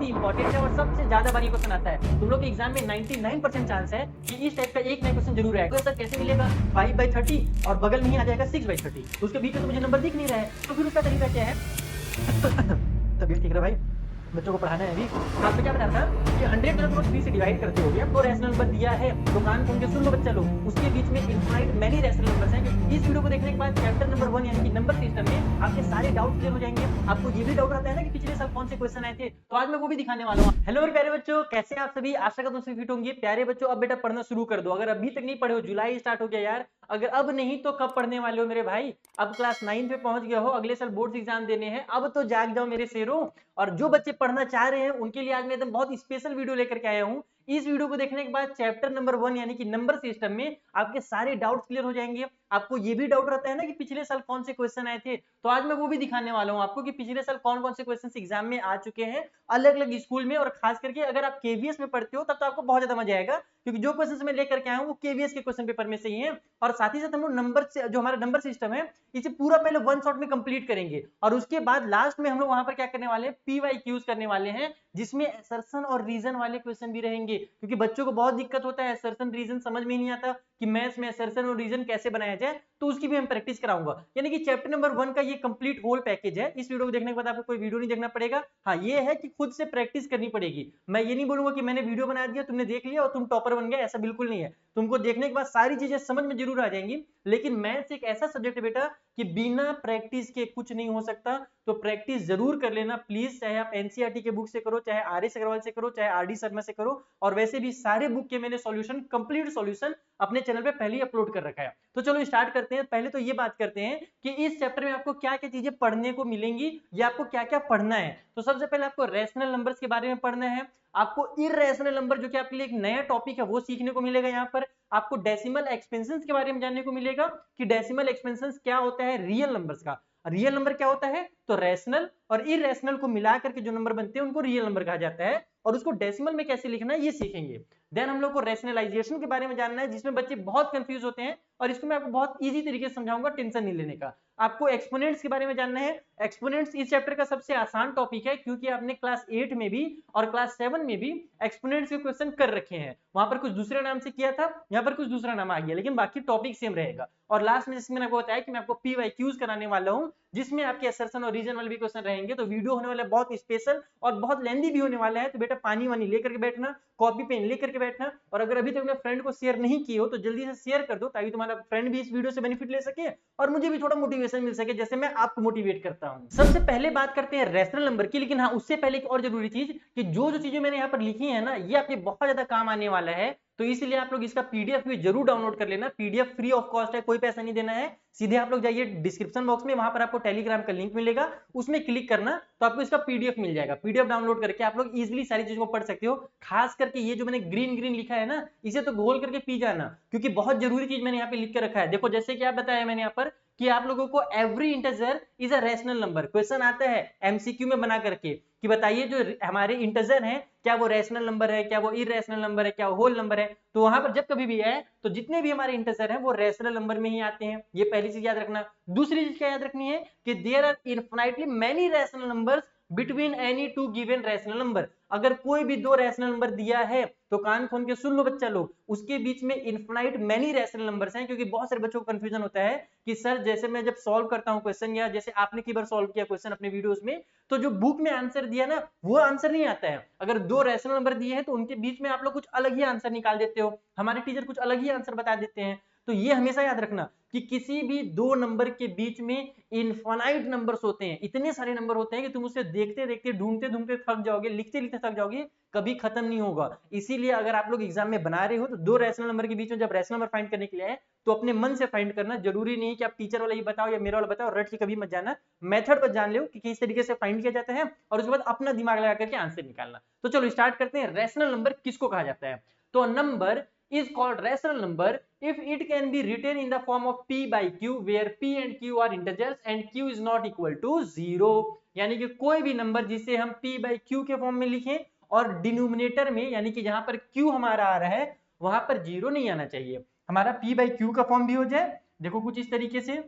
Important है और सबसे ज्यादा बार ये क्वेश्चन आता है। तुम लोग के एग्जाम में 99% चांस है कि इस टाइप का एक नया क्वेश्चन जरूर आएगा। तो सर कैसे मिलेगा 5/30 और बगल में ही आ जाएगा 6/30, तो उसके बीच में तो मुझे नंबर दिख नहीं रहा है, तो फिर उसका तरीका क्या है? तबीयत ठीक रहा भाई, बच्चों को पढ़ाना है अभी। आप तो क्या बता रहा था कि 100 को तुम 3 से डिवाइड करते हो, तो रैशनल नंबर दिया है तो कान खोल के सुन लो बच्चा लोग, उसके बीच में इनफाइनाइट मैनी रैशनल नंबर्स हैं। क्योंकि इस वीडियो को देखने के बाद चैप्टर नंबर 1 यानी कि नंबर सिस्टम में आपके सारे डाउट क्लियर हो जाएंगे। आपको ये भी डाउट आता है ना कि पिछले साल कौन से क्वेश्चन आए थे, तो आज मैं वो भी दिखाने वाला हूँ। हेलो मेरे प्यारे बच्चों, कैसे आप सभी? आशा करता हूँ सभी फिट होंगे। प्यारे बच्चों, अब बेटा पढ़ना शुरू कर दो। अगर अभी तक नहीं पढ़े हो, जुलाई स्टार्ट हो गया यार, अगर अब नहीं तो कब पढ़ने वाले हो मेरे भाई? अब क्लास 9 पे पहुंच गए हो, अगले साल बोर्ड एग्जाम देने हैं, अब तो जाग जाओ मेरे शेरों। और जो बच्चे पढ़ना चाह रहे हैं उनके लिए आज मैं एकदम बहुत स्पेशल वीडियो लेकर के आया हूँ। इस वीडियो को देखने के बाद चैप्टर नंबर 1 यानी कि नंबर सिस्टम में आपके सारे डाउट्स क्लियर हो जाएंगे। आपको ये भी डाउट रहता है ना कि पिछले साल कौन से क्वेश्चन आए थे, तो आज मैं वो भी दिखाने वाला हूँ आपको कि पिछले साल कौन कौन से क्वेश्चन एग्जाम में आ चुके हैं अलग अलग स्कूल में। और खास करके अगर आप केवीएस में पढ़ते हो तब तो आपको बहुत ज्यादा मजा आएगा, क्योंकि जो क्वेश्चन मैं लेकर के आया हूँ वो केवीएस के क्वेश्चन पेपर में से ही है। और साथ ही साथ हम लोग नंबर से जो हमारा नंबर सिस्टम है इसे पूरा पहले वन शॉट में कंप्लीट करेंगे, और उसके बाद लास्ट में हम लोग वहां पर क्या करने वाले हैं, पीवाईक्यूज करने वाले हैं, जिसमें असर्शन और रीजन वाले क्वेश्चन भी रहेंगे। क्योंकि बच्चों को बहुत दिक्कत होता है, असर्शन रीजन समझ में नहीं आता कि मैथ्स में असर्शन और रीजन कैसे बनाया जाए, तो उसकी भी हम प्रैक्टिस कराऊंगा। यानी कि चैप्टर नंबर 1 का ये कंप्लीट होल पैकेज है। इस वीडियो को देखने के बाद आपको कोई वीडियो नहीं देखना पड़ेगा। हाँ, ये है कि खुद से प्रैक्टिस करनी पड़ेगी। मैं ये नहीं बोलूंगा कि मैंने वीडियो बना दिया, तुमने देख लिया और तुम टॉपर बन गए, ऐसा बिल्कुल नहीं है। तुमको देखने के बाद सारी चीजें समझ में जरूर आ जाएंगी, लेकिन मैथ्स एक ऐसा सब्जेक्ट है बेटा कि बिना प्रैक्टिस के कुछ नहीं हो सकता। तो प्रैक्टिस जरूर कर लेना प्लीज, चाहे आप एनसीईआरटी के बुक से करो, चाहे आर एस अग्रवाल से करो, चाहे आर डी शर्मा से करो। और वैसे भी सारे बुक के मैंने सॉल्यूशन, कंप्लीट सॉल्यूशन अपने चैनल पे पहले ही अपलोड कर रखा है। तो चलो स्टार्ट करते हैं। पहले तो ये बात करते हैं कि इस चैप्टर में आपको क्या क्या चीजें पढ़ने को मिलेंगी या आपको क्या क्या पढ़ना है। तो सबसे पहले आपको रैशनल नंबर्स के बारे में पढ़ना है, आपको इररेशनल नंबर जो कि आपके लिए एक नया टॉपिक है वो सीखने को मिलेगा। यहाँ पर आपको डेसिमल एक्सपेंशंस के बारे में जानने को मिलेगा कि डेसिमल एक्सपेंशंस क्या होता है रियल नंबर्स का। रियल नंबर क्या होता है, तो रैशनल और इररेशनल को मिला करके जो नंबर बनते हैं उनको रियल नंबर कहा जाता है, और उसको डेसिमल में कैसे लिखना है ये सीखेंगे। देन हम लोग को रैशनलाइजेशन के बारे में जानना है, जिसमें बच्चे बहुत कंफ्यूज होते हैं, और इसको मैं आपको बहुत इजी तरीके से समझाऊंगा, टेंशन नहीं लेने का। आपको एक्सपोनेंट्स के बारे में जानना है। एक्सपोनेंट्स इस चैप्टर का सबसे आसान टॉपिक है, क्योंकि आपने क्लास 8 में भी और क्लास 7 में भी एक्सपोनेंट्स के क्वेश्चन कर रखे हैं। वहां पर कुछ दूसरे नाम से किया था, यहाँ पर कुछ दूसरा नाम आ गया, लेकिन बाकी टॉपिक सेम रहेगा। और लास्ट में जिसमें मैंने आपको बताया कि मैं आपको पीवाईक्यूज कराने वाला हूँ, जिसमें आपके असर्शन और रीजन वाले भी क्वेश्चन रहेंगे। तो वीडियो होने वाला है बहुत स्पेशल और बहुत लेंदी भी होने वाला है। तो बेटा पानी वानी लेकर के बैठना, कॉपी पेन लेकर के बैठना, और अगर अभी तक अपने फ्रेंड को शेयर नहीं किए हो तो जल्दी से शेयर कर दो, ताकि तुम्हारा फ्रेंड भी इस वीडियो से बेनिफिट ले सके और मुझे भी थोड़ा मोटिवेशन मिल सके, जैसे मैं आपको मोटिवेट करता हूँ। सबसे पहले बात करते हैं रैशनल नंबर की, लेकिन हाँ उससे पहले एक और जरूरी चीज कि जो जो चीजें मैंने यहाँ पर लिखी है ना, ये आपके बहुत ज्यादा काम आने वाला है। तो इसलिए आप लोग इसका पीडीएफ भी जरूर डाउनलोड कर लेना। पीडीएफ फ्री ऑफ कॉस्ट है, कोई पैसा नहीं देना है। सीधे आप लोग जाइए डिस्क्रिप्शन बॉक्स में, वहां पर आपको टेलीग्राम का लिंक मिलेगा, उसमें क्लिक करना तो आपको इसका पीडीएफ मिल जाएगा। पीडीएफ डाउनलोड करके आप लोग इजीली सारी चीजों को पढ़ सकते हो। खास करके ये जो मैंने ग्रीन ग्रीन लिखा है ना, इसे तो घोल करके पी जाना, क्योंकि बहुत जरूरी चीज मैंने यहाँ पे लिख के रखा है। देखो जैसे कि आप बताया मैंने यहाँ पर कि आप लोगों को every integer is a rational number question आता है एमसीक्यू में बना करके, कि बताइए जो हमारे इंटीजर हैं क्या वो रैशनल नंबर है, क्या वो इररेशनल नंबर है, क्या वो होल नंबर है। तो वहां पर जब कभी भी है तो जितने भी हमारे इंटीजर हैं वो रैशनल नंबर में ही आते हैं, ये पहली चीज याद रखना। दूसरी चीज क्या याद रखनी है कि there are infinitely many rational numbers between any two given rational number. अगर कोई भी दो रैशनल नंबर दिया है तो कान खोल के सुन लो बच्चा लोग, उसके बीच में इनफिनाइट मेनी रैशनल नंबर्स हैं। क्योंकि बहुत सारे बच्चों को कंफ्यूजन होता है कि सर जैसे मैं जब सॉल्व करता हूं क्वेश्चन, या जैसे आपने कई बार सॉल्व किया क्वेश्चन अपने वीडियोस में, तो जो बुक में आंसर दिया ना वो आंसर नहीं आता है। अगर दो रैशनल नंबर दिए हैं तो उनके बीच में आप लोग कुछ अलग ही आंसर निकाल देते हो, हमारे टीचर कुछ अलग ही आंसर बता देते हैं। तो ये हमेशा याद रखना कि किसी भी दो नंबर के बीच में इनफाइनाइट नंबर्स होते हैं, इतने सारे नंबर होते हैं कि तुम उसे देखते देखते ढूंढते ढूंढते थक जाओगे, लिखते लिखते थक जाओगे, कभी खत्म नहीं होगा। इसीलिए अगर आप लोग एग्जाम में बना रहे हो तो दो रैशनल नंबर के बीच में जब रैशनल नंबर फाइंड करने के लिए आए तो अपने मन से फाइंड करना। जरूरी नहीं कि आप टीचर वाला ही बताओ या मेरा वाला बताओ, रट के कभी मत जाना। मेथड पर जान लो कि किस तरीके से फाइंड किया जाता है, और उसके बाद अपना दिमाग लगा करके आंसर निकालना। तो चलो स्टार्ट करते हैं। रैशनल नंबर किसको कहा जाता है? तो number is called rational number if it can be written in the form of p by q where p and q are integers and q is not equal to 0। यानी कि कोई भी number जिसे हम p by q के form में लिखें और डिनोमिनेटर में यानी कि जहां पर q हमारा आ रहा है वहां पर 0 नहीं आना चाहिए, हमारा p by q का फॉर्म भी हो जाए। देखो कुछ इस तरीके से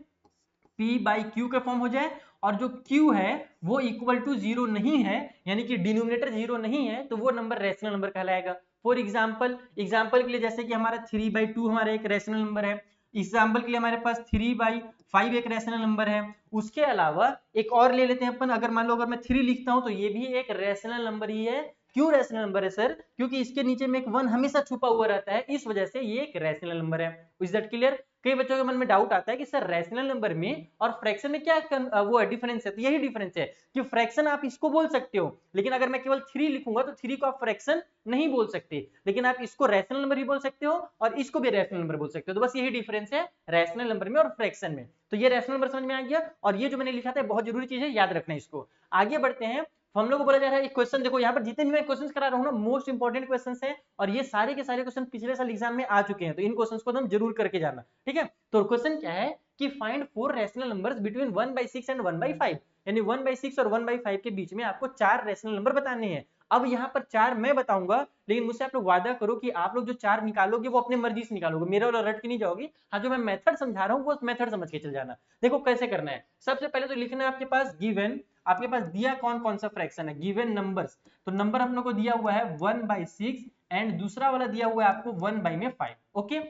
p by q का फॉर्म हो जाए और जो q है वो इक्वल टू 0 नहीं है, यानी कि डिनोमिनेटर 0 नहीं है, तो वो नंबर रैशनल नंबर कहलाएगा। फॉर एग्जाम्पल के लिए जैसे कि हमारा 3/2 हमारा एक रैशनल नंबर है, एग्जाम्पल के लिए हमारे पास 3/5 एक रैशनल नंबर है। उसके अलावा एक और ले लेते हैं अपन, अगर मान लो अगर मैं 3 लिखता हूं तो ये भी एक रैशनल नंबर ही है। क्यों रैशनल नंबर है सर? क्योंकि इसके नीचे में एक 1 हमेशा छुपा हुआ रहता है, इस वजह से ये एक रैशनल नंबर है। Is that clear? कई बच्चों के मन में डाउट आता है कि सर रैशनल नंबर में और फ्रैक्शन में क्या वो डिफरेंस है? तो यही डिफरेंस है कि फ्रैक्शन आप इसको बोल सकते हो, लेकिन अगर मैं केवल 3 लिखूंगा तो 3 को आप फ्रैक्शन नहीं बोल सकते, लेकिन आप इसको रैशनल नंबर भी बोल सकते हो और इसको भी रैशनल नंबर बोल सकते हो। तो बस यही डिफरेंस है रैशनल नंबर में और फ्रैक्शन में। तो ये रैशनल नंबर समझ में आ गया, और ये जो मैंने लिखा था बहुत जरूरी चीज है, याद रखना इसको। आगे बढ़ते हैं। हम लोग को बोला जा रहा है एक क्वेश्चन, देखो यहाँ पर जितने भी मैं क्वेश्चंस करा रहा हूँ ना, मोस्ट इंपॉर्टेंट क्वेश्चंस हैं, और ये सारे के सारे क्वेश्चन पिछले साल एग्जाम में आ चुके हैं, तो इन क्वेश्चंस को तुम जरूर करके जाना, ठीक है। तो क्वेश्चन क्या है कि find 4 rational numbers between 1/6 and 1/5, यानी 1/6 और 1/5 के बीच में आपको 4 रैशनल नंबर बताने हैं। अब यहाँ पर 4 मैं बताऊंगा, लेकिन मुझसे आप लोग वादा करो कि आप लोग जो 4 निकालोगे वो अपने मर्जी से निकालोगे, मेरे वाला रट के नहीं जाओगे। हाँ, जो मैं मेथड समझा रहा हूँ वो मेथड समझ के चल जाना। देखो कैसे करना है। सबसे पहले तो लिखना है आपके पास गिवन, आपके पास दिया कौन कौन सा फ्रैक्शन है, गिवन नंबर्स। तो नंबर हम लोग को दिया हुआ है 1/6 एंड दूसरा वाला दिया हुआ है आपको 1/5। ओके,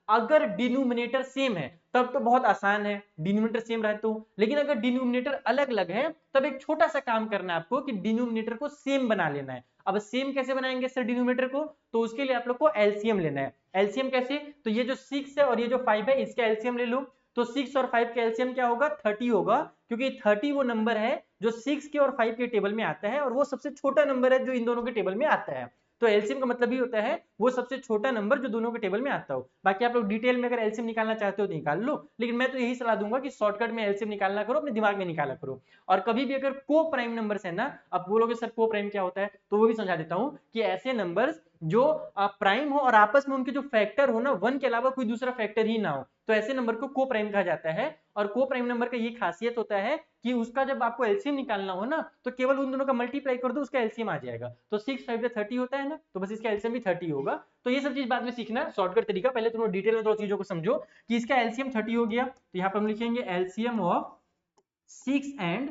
अगर डिनोमिनेटर सेम है तब तो बहुत आसान है, डिनोमिनेटर सेम रहे तो। लेकिन अगर डिनोमिनेटर अलग अलग है तब एक छोटा सा काम करना है आपको कि डिनोमिनेटर को सेम बना लेना है। अब सेम कैसे बनाएंगे सर डिनोमिनेटर को? तो उसके लिए आप लोग को एलसीएम लेना है। एलसीएम कैसे? तो ये जो 6 है और ये जो 5 है इसका एलसीएम ले लो। तो 6 और 5 का एलसीएम क्या होगा? 30 होगा, क्योंकि 30 वो नंबर है जो 6 के और 5 के टेबल में आता है, और वो सबसे छोटा नंबर है जो इन दोनों के टेबल में आता है। तो एलसीएम का मतलब ही होता है वो सबसे छोटा नंबर जो दोनों के टेबल में आता हो। बाकी आप लोग डिटेल में अगर एलसीएम निकालना चाहते हो तो निकाल लो, लेकिन मैं तो यही सलाह दूंगा कि शॉर्टकट में एलसीएम निकालना करो, अपने दिमाग में निकाला करो। और कभी भी अगर को प्राइम नंबर्स है ना, अब बोलोगे सर को प्राइम क्या होता है, तो वो भी समझा देता हूं कि ऐसे नंबर्स जो प्राइम हो और आपस में उनके जो फैक्टर हो ना 1 के अलावा कोई दूसरा फैक्टर ही ना हो, तो ऐसे नंबर को को प्राइम कहा जाता है। और को प्राइम नंबर का ये खासियत होता है कि उसका जब आपको एलसीएम निकालना हो ना, तो केवल उन दोनों का मल्टीप्लाई कर दो, उसका एलसीएम आ जाएगा। तो 6 5 30 होता है ना, तो बस इसका एलसीएम भी 30 होगा। तो ये सब चीज बाद में सीखना, शॉर्टकट तरीका। पहले तुम डिटेल में थोड़ा चीजों को समझो कि इसका एलसीएम 30 हो गया, तो यहाँ पर हम लिखेंगे LCM of 6 and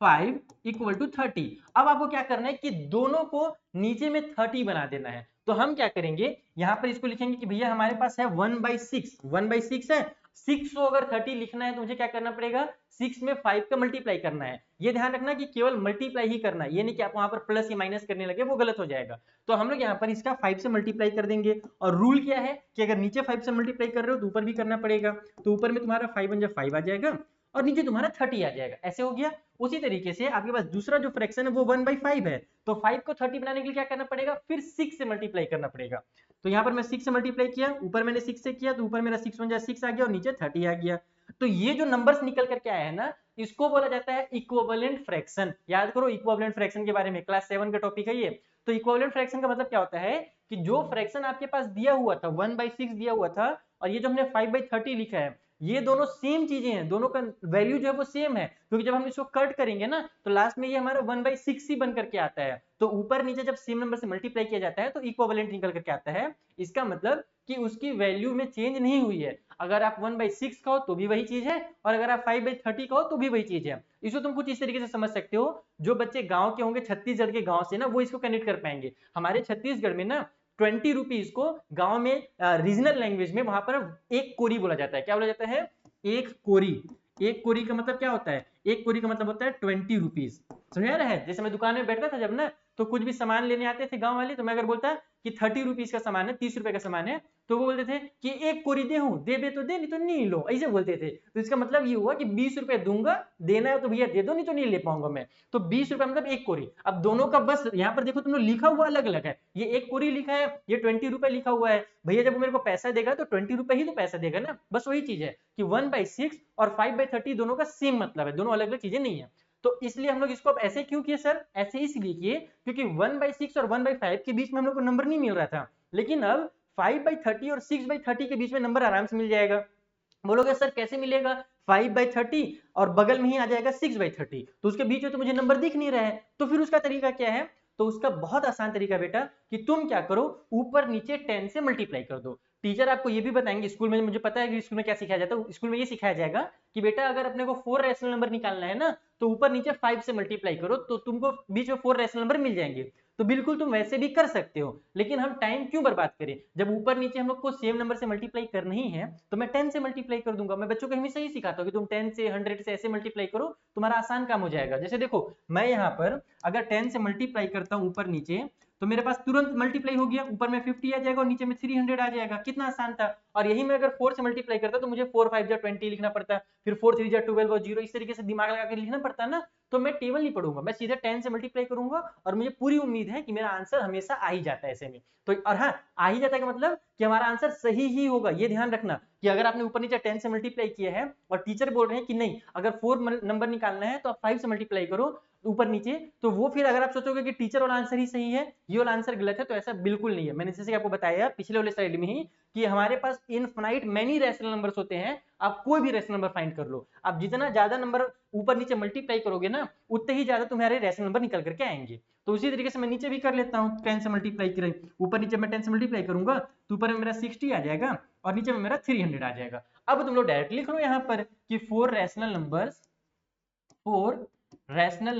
5 equal to 30। अब आपको क्या करना है कि दोनों को नीचे में 30 बना देना है। तो हम क्या करेंगे, यहां पर इसको लिखेंगे कि भैया हमारे पास है 1/6 है, 6 को अगर 30 लिखना है तो मुझे क्या करना पड़ेगा, 6 में 5 का मल्टीप्लाई करना है। ये ध्यान रखना कि केवल मल्टीप्लाई ही करना है, ये नहीं कि आप वहां पर प्लस या माइनस करने लगे, वो गलत हो जाएगा। तो हम लोग यहाँ पर इसका 5 से मल्टीप्लाई कर देंगे, और रूल क्या है कि अगर नीचे 5 से मल्टीप्लाई कर रहे हो तो ऊपर भी करना पड़ेगा। तो ऊपर में तुम्हारा 5 बन जाए 5 आ जाएगा, और नीचे तुम्हारा 30 आ जाएगा। ऐसे हो गया। उसी तरीके से आपके पास दूसरा जो फ्रैक्शन है वो 1/5 है, तो 5 को 30 बनाने के लिए क्या करना पड़ेगा, फिर 6 से मल्टीप्लाई करना पड़ेगा। तो यहाँ पर मैं 6 से मल्टीप्लाई किया, ऊपर मैंने 6 से किया, तो ऊपर मेरा 6 बन जाए 6 आ गया और नीचे 30 आ गया। तो ये जो नंबर्स निकल करके आया है ना, इसको बोला जाता है इक्विवेलेंट फ्रैक्शन। याद करो इक्विवेलेंट फ्रैक्शन के बारे में, क्लास 7 का टॉपिक है ये। तो इक्विवेलेंट फ्रैक्शन का मतलब क्या होता है कि जो फ्रैक्शन आपके पास दिया हुआ था 1/6 दिया हुआ था, और ये जो हमने 5/30 लिखा है, ये दोनों सेम चीजें हैं, दोनों का वैल्यू जो है वो सेम है। क्योंकि जब हम इसको कट करेंगे ना तो लास्ट में ये हमारा 1/6 ही बन करके आता है। तो ऊपर नीचे जब सेम नंबर से मल्टीप्लाई किया जाता है तो इक्विवेलेंट निकल करके आता है। इसका मतलब कि उसकी वैल्यू में चेंज नहीं हुई है। अगर आप 1/6 कहो तो भी वही चीज है, और अगर आप 5/30 कहो तो भी वही चीज है। इसको तुम कुछ इस तरीके से समझ सकते हो, जो बच्चे गांव के होंगे, छत्तीसगढ़ के गांव से ना, वो इसको कनेक्ट कर पाएंगे। हमारे छत्तीसगढ़ में ना 20 रुपीज को गांव में रीजनल लैंग्वेज में वहां पर एक कोरी बोला जाता है। क्या बोला जाता है? एक कोरी। एक कोरी का मतलब क्या होता है? एक कोरी का मतलब होता है 20 रुपीज। समझ आ रहा है? जैसे मैं दुकान में बैठता था जब ना, तो कुछ भी सामान लेने आते थे गांव वाले, तो मैं अगर बोलता कि 30 रुपीज का सामान है, 30 रुपए का सामान है, तो वो बोलते थे कि एक कोरी दे हूं, दे तो दे, नहीं तो नहीं लो, ऐसे बोलते थे। तो इसका मतलब ये हुआ कि 20 रुपए दूंगा, देना है तो भैया दे दो, नहीं तो नहीं ले पाऊंगा मैं। तो 20 रुपए मतलब एक कोरी। अब दोनों का बस यहाँ पर देखो तुम लोग लिखा हुआ अलग अलग है, ये एक कोरी लिखा है, ये 20 रुपए लिखा हुआ है। भैया जब वो मेरे को पैसा देगा तो 20 रुपए ही तो पैसा देगा ना, बस वही चीज है कि 1/6 और 5/30 दोनों का सेम मतलब है, दोनों अलग अलग चीजें नहीं है। तो इसलिए हम लोग इसको अब ऐसे क्यों किए सर? ऐसे इसलिए किए क्योंकि 1/6 और 1/5 के बीच में हम लोग को नंबर नहीं मिल रहा था, लेकिन अब 5/30 और 6/30 के बीच में नंबर आराम से मिल जाएगा। बोलोगे सर कैसे मिलेगा? 5/30 और बगल में ही आ जाएगा 6/30, तो उसके बीच में तो मुझे नंबर दिख नहीं रहा है। तो फिर उसका तरीका क्या है? तो उसका बहुत आसान तरीका बेटा कि तुम क्या करो, ऊपर नीचे 10 से मल्टीप्लाई कर दो। टीचर आपको ये भी बताएंगे स्कूल में, मुझे पता है कि स्कूल में क्या सिखाया जाता है, स्कूल में ये सिखाया जाएगा कि बेटा अगर अपने को 4 रैशनल नंबर निकालना है ना, तो ऊपर नीचे 5 से मल्टीप्लाई करो तो तुमको बीच में 4 रैशनल नंबर मिल जाएंगे। तो बिल्कुल तुम वैसे भी कर सकते हो, लेकिन हम टाइम क्यों बर्बाद करें, जब ऊपर नीचे हम लोग को सेम नंबर से मल्टीप्लाई करना ही है तो मैं 10 से मल्टीप्लाई कर दूंगा। मैं बच्चों को हमेशा ही सिखाता हूँ कि तुम 10 से 100 से ऐसे मल्टीप्लाई करो, तुम्हारा आसान काम हो जाएगा। जैसे देखो मैं यहाँ पर अगर 10 से मल्टीप्लाई करता हूँ ऊपर नीचे, तो मेरे पास तुरंत मल्टीप्लाई हो गया, ऊपर में 50 आ जाएगा और नीचे में 300 आ जाएगा, कितना आसान था। और यही मैं अगर 4 से मल्टीप्लाई करता तो मुझे 4 5 जा 20 लिखना पड़ता, फिर 4 3 जा 12 और 0, इस तरीके से दिमाग लगा के लिखना पड़ता ना। तो मैं टेबल नहीं पढ़ूंगा, मैं सीधे 10 से मल्टीप्लाई करूंगा और मुझे पूरी उम्मीद है कि मेरा आंसर हमेशा आ ही जाता है ऐसे में। तो और हाँ, आ ही जाता है का मतलब कि हमारा आंसर सही ही होगा। ये ध्यान रखना कि अगर आपने ऊपर नीचे 10 से मल्टीप्लाई किया है और टीचर बोल रहे हैं कि नहीं अगर 4 नंबर निकालना है तो आप 5 से मल्टीप्लाई करो ऊपर नीचे, तो वो फिर अगर आप सोचोगे कि टीचर वाला आंसर ही सही है, ये वाला आंसर गलत है, तो ऐसा बिल्कुल नहीं है। मैंने जैसे आपको बताया पिछले वाले स्लाइड में ही कि हमारे पास इनफिनाइट मेनी रैशनल नंबर्स होते हैं, आप कोई भी रैशनल नंबर फाइंड कर लो। आप जितना ज्यादा नंबर ऊपर नीचे मल्टीप्लाई करोगे ना, उतने ही ज्यादा तुम्हारे रैशनल नंबर निकल करके आएंगे। तो उसी तरीके से मैं नीचे भी कर लेता हूँ, 10 से मल्टीप्लाई करें, ऊपर नीचे मैं 10 से मल्टीप्लाई करूंगा तो ऊपर में मेरा 60 आ जाएगा और नीचे में मेरा 300 आ जाएगा। अब तुम लोग डायरेक्ट लिख लो यहाँ पर कि 4 rational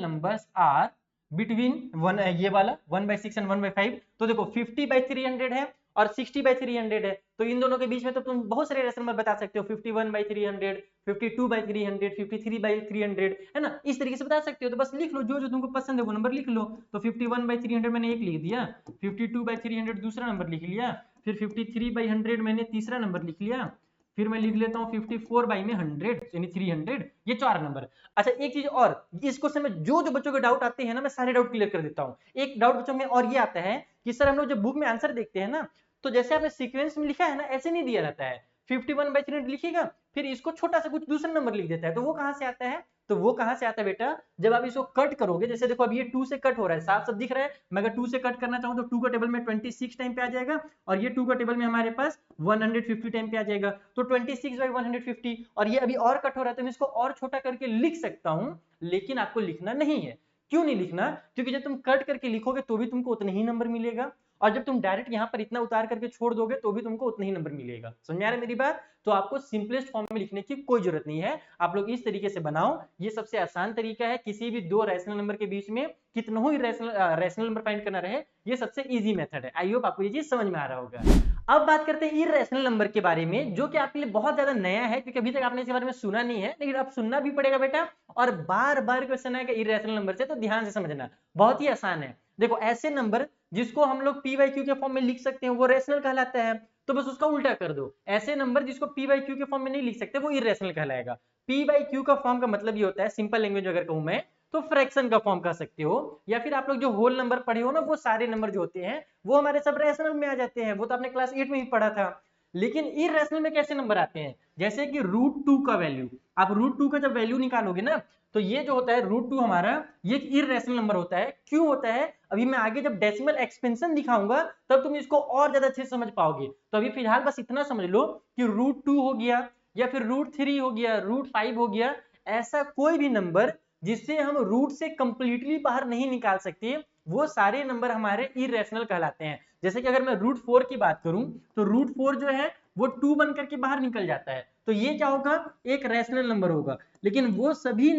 numbers are between one, ये वाला 1/6 एंड 1/5। तो देखो 50/300 है और 60/300 है, तो इन दोनों के बीच में तो तुम बहुत सारे रैशनल नंबर बता सकते हो, 51/300, 52/300, 53/300, है ना, इस तरीके से बता सकते हो। तो बस लिख लो जो जो तुमको पसंद है वो नंबर लिख लो। तो 51/300 मैंने एक लिख दिया, 52/300 दूसरा नंबर लिख लिया, फिर 53/100 मैंने तीसरा नंबर लिख लिया, फिर मैं लिख लेता हूँ 54/100 यानी 300, ये 4 नंबर। अच्छा एक चीज और, इस क्वेश्चन में जो जो बच्चों के डाउट आते हैं ना, मैं सारे डाउट क्लियर कर देता हूँ। एक डाउट बच्चों में और ये आता है कि सर हम लोग जब बुक में आंसर देखते हैं ना, तो जैसे आपने सीक्वेंस में लिखा है ना, ऐसे नहीं दिया रहता है। 51/300 लिखिएगा, फिर इसको छोटा सा कुछ दूसरा नंबर लिख देता है, तो वो कहाँ से आता है, तो वो कहां से आता है बेटा, जब आप इसको कट करोगे। जैसे देखो अब ये 2 से कट हो रहा है, साफ साफ दिख रहा है। मैं अगर 2 से कट करना चाहूं तो 2 का टेबल में 26 टाइम पे आ जाएगा और ये 2 का टेबल में हमारे पास 150 टाइम पे आ जाएगा। तो 26/150, और ये अभी और कट हो रहा है तो मैं इसको और छोटा करके लिख सकता हूं, लेकिन आपको लिखना नहीं है। क्यों नहीं लिखना, क्योंकि जब तुम कट करके लिखोगे तो भी तुमको उतना ही नंबर मिलेगा, और जब तुम डायरेक्ट यहाँ पर इतना उतार करके छोड़ दोगे तो भी तुमको उतना ही नंबर मिलेगा। समझ में आ रहा है मेरी बात। तो आपको सिंपलेस्ट फॉर्म में लिखने की कोई जरूरत नहीं है, आप लोग इस तरीके से बनाओ, ये सबसे आसान तरीका है। किसी भी दो रैशनल नंबर के बीच में कितना ही रैशनल नंबर फाइंड करना रहे, ये सबसे इजी मेथड है। आई होप आपको ये चीज समझ में आ रहा होगा। अब बात करते हैं इररेशनल नंबर के बारे में, जो कि आपके लिए बहुत ज्यादा नया है, क्योंकि अभी तक आपने इसके बारे में सुना नहीं है, लेकिन अब सुनना भी पड़ेगा बेटा। और बार बार क्वेश्चन आएगा इररेशनल नंबर से, तो ध्यान से समझना, बहुत ही आसान है। देखो ऐसे नंबर जिसको हम लोग पी बाई क्यू के फॉर्म में लिख सकते हैं वो रेशनल कहलाता है, तो बस उसका उल्टा कर दो। ऐसे नंबर जिसको पी बाई क्यू के फॉर्म में नहीं लिख सकते वो इररेशनल कहलाएगा। पी बाई क्यू का फॉर्म का मतलब ये होता है, सिंपल लैंग्वेज अगर कहूं मैं, तो फ्रैक्शन का फॉर्म कह सकते हो, या फिर आप लोग जो होल नंबर पढ़े हो ना, वो सारे नंबर जो होते हैं वो हमारे सब रेशनल में आ जाते हैं, वो तो आपने क्लास 8 में भी पढ़ा था। लेकिन इररेशनल में कैसे नंबर आते हैं, जैसे कि √2 का वैल्यू, आप √2 का जब वैल्यू निकालोगे ना, तो ये जो होता है √2 हमारा, ये एक इररेशनल नंबर होता है। क्यों होता है, अभी मैं आगे जब डेसिमल एक्सपेंशन दिखाऊंगा तब तुम इसको और ज्यादा अच्छे से समझ पाओगे। तो अभी फिलहाल बस इतना समझ लो कि √2 हो गया, या फिर √3 हो गया, √5 हो गया, ऐसा कोई भी नंबर जिससे हम रूट से कंप्लीटली बाहर नहीं निकाल सकते, वो सारे नंबर हमारे इररेशनल कहलाते हैं। जैसे कि अगर मैं √4 की बात करूं, तो √4 जो है वो 2 बन करके बाहर निकल जाता है, तो ये क्या होगा, एक रैशनल नंबर होगा। लेकिन वो सभी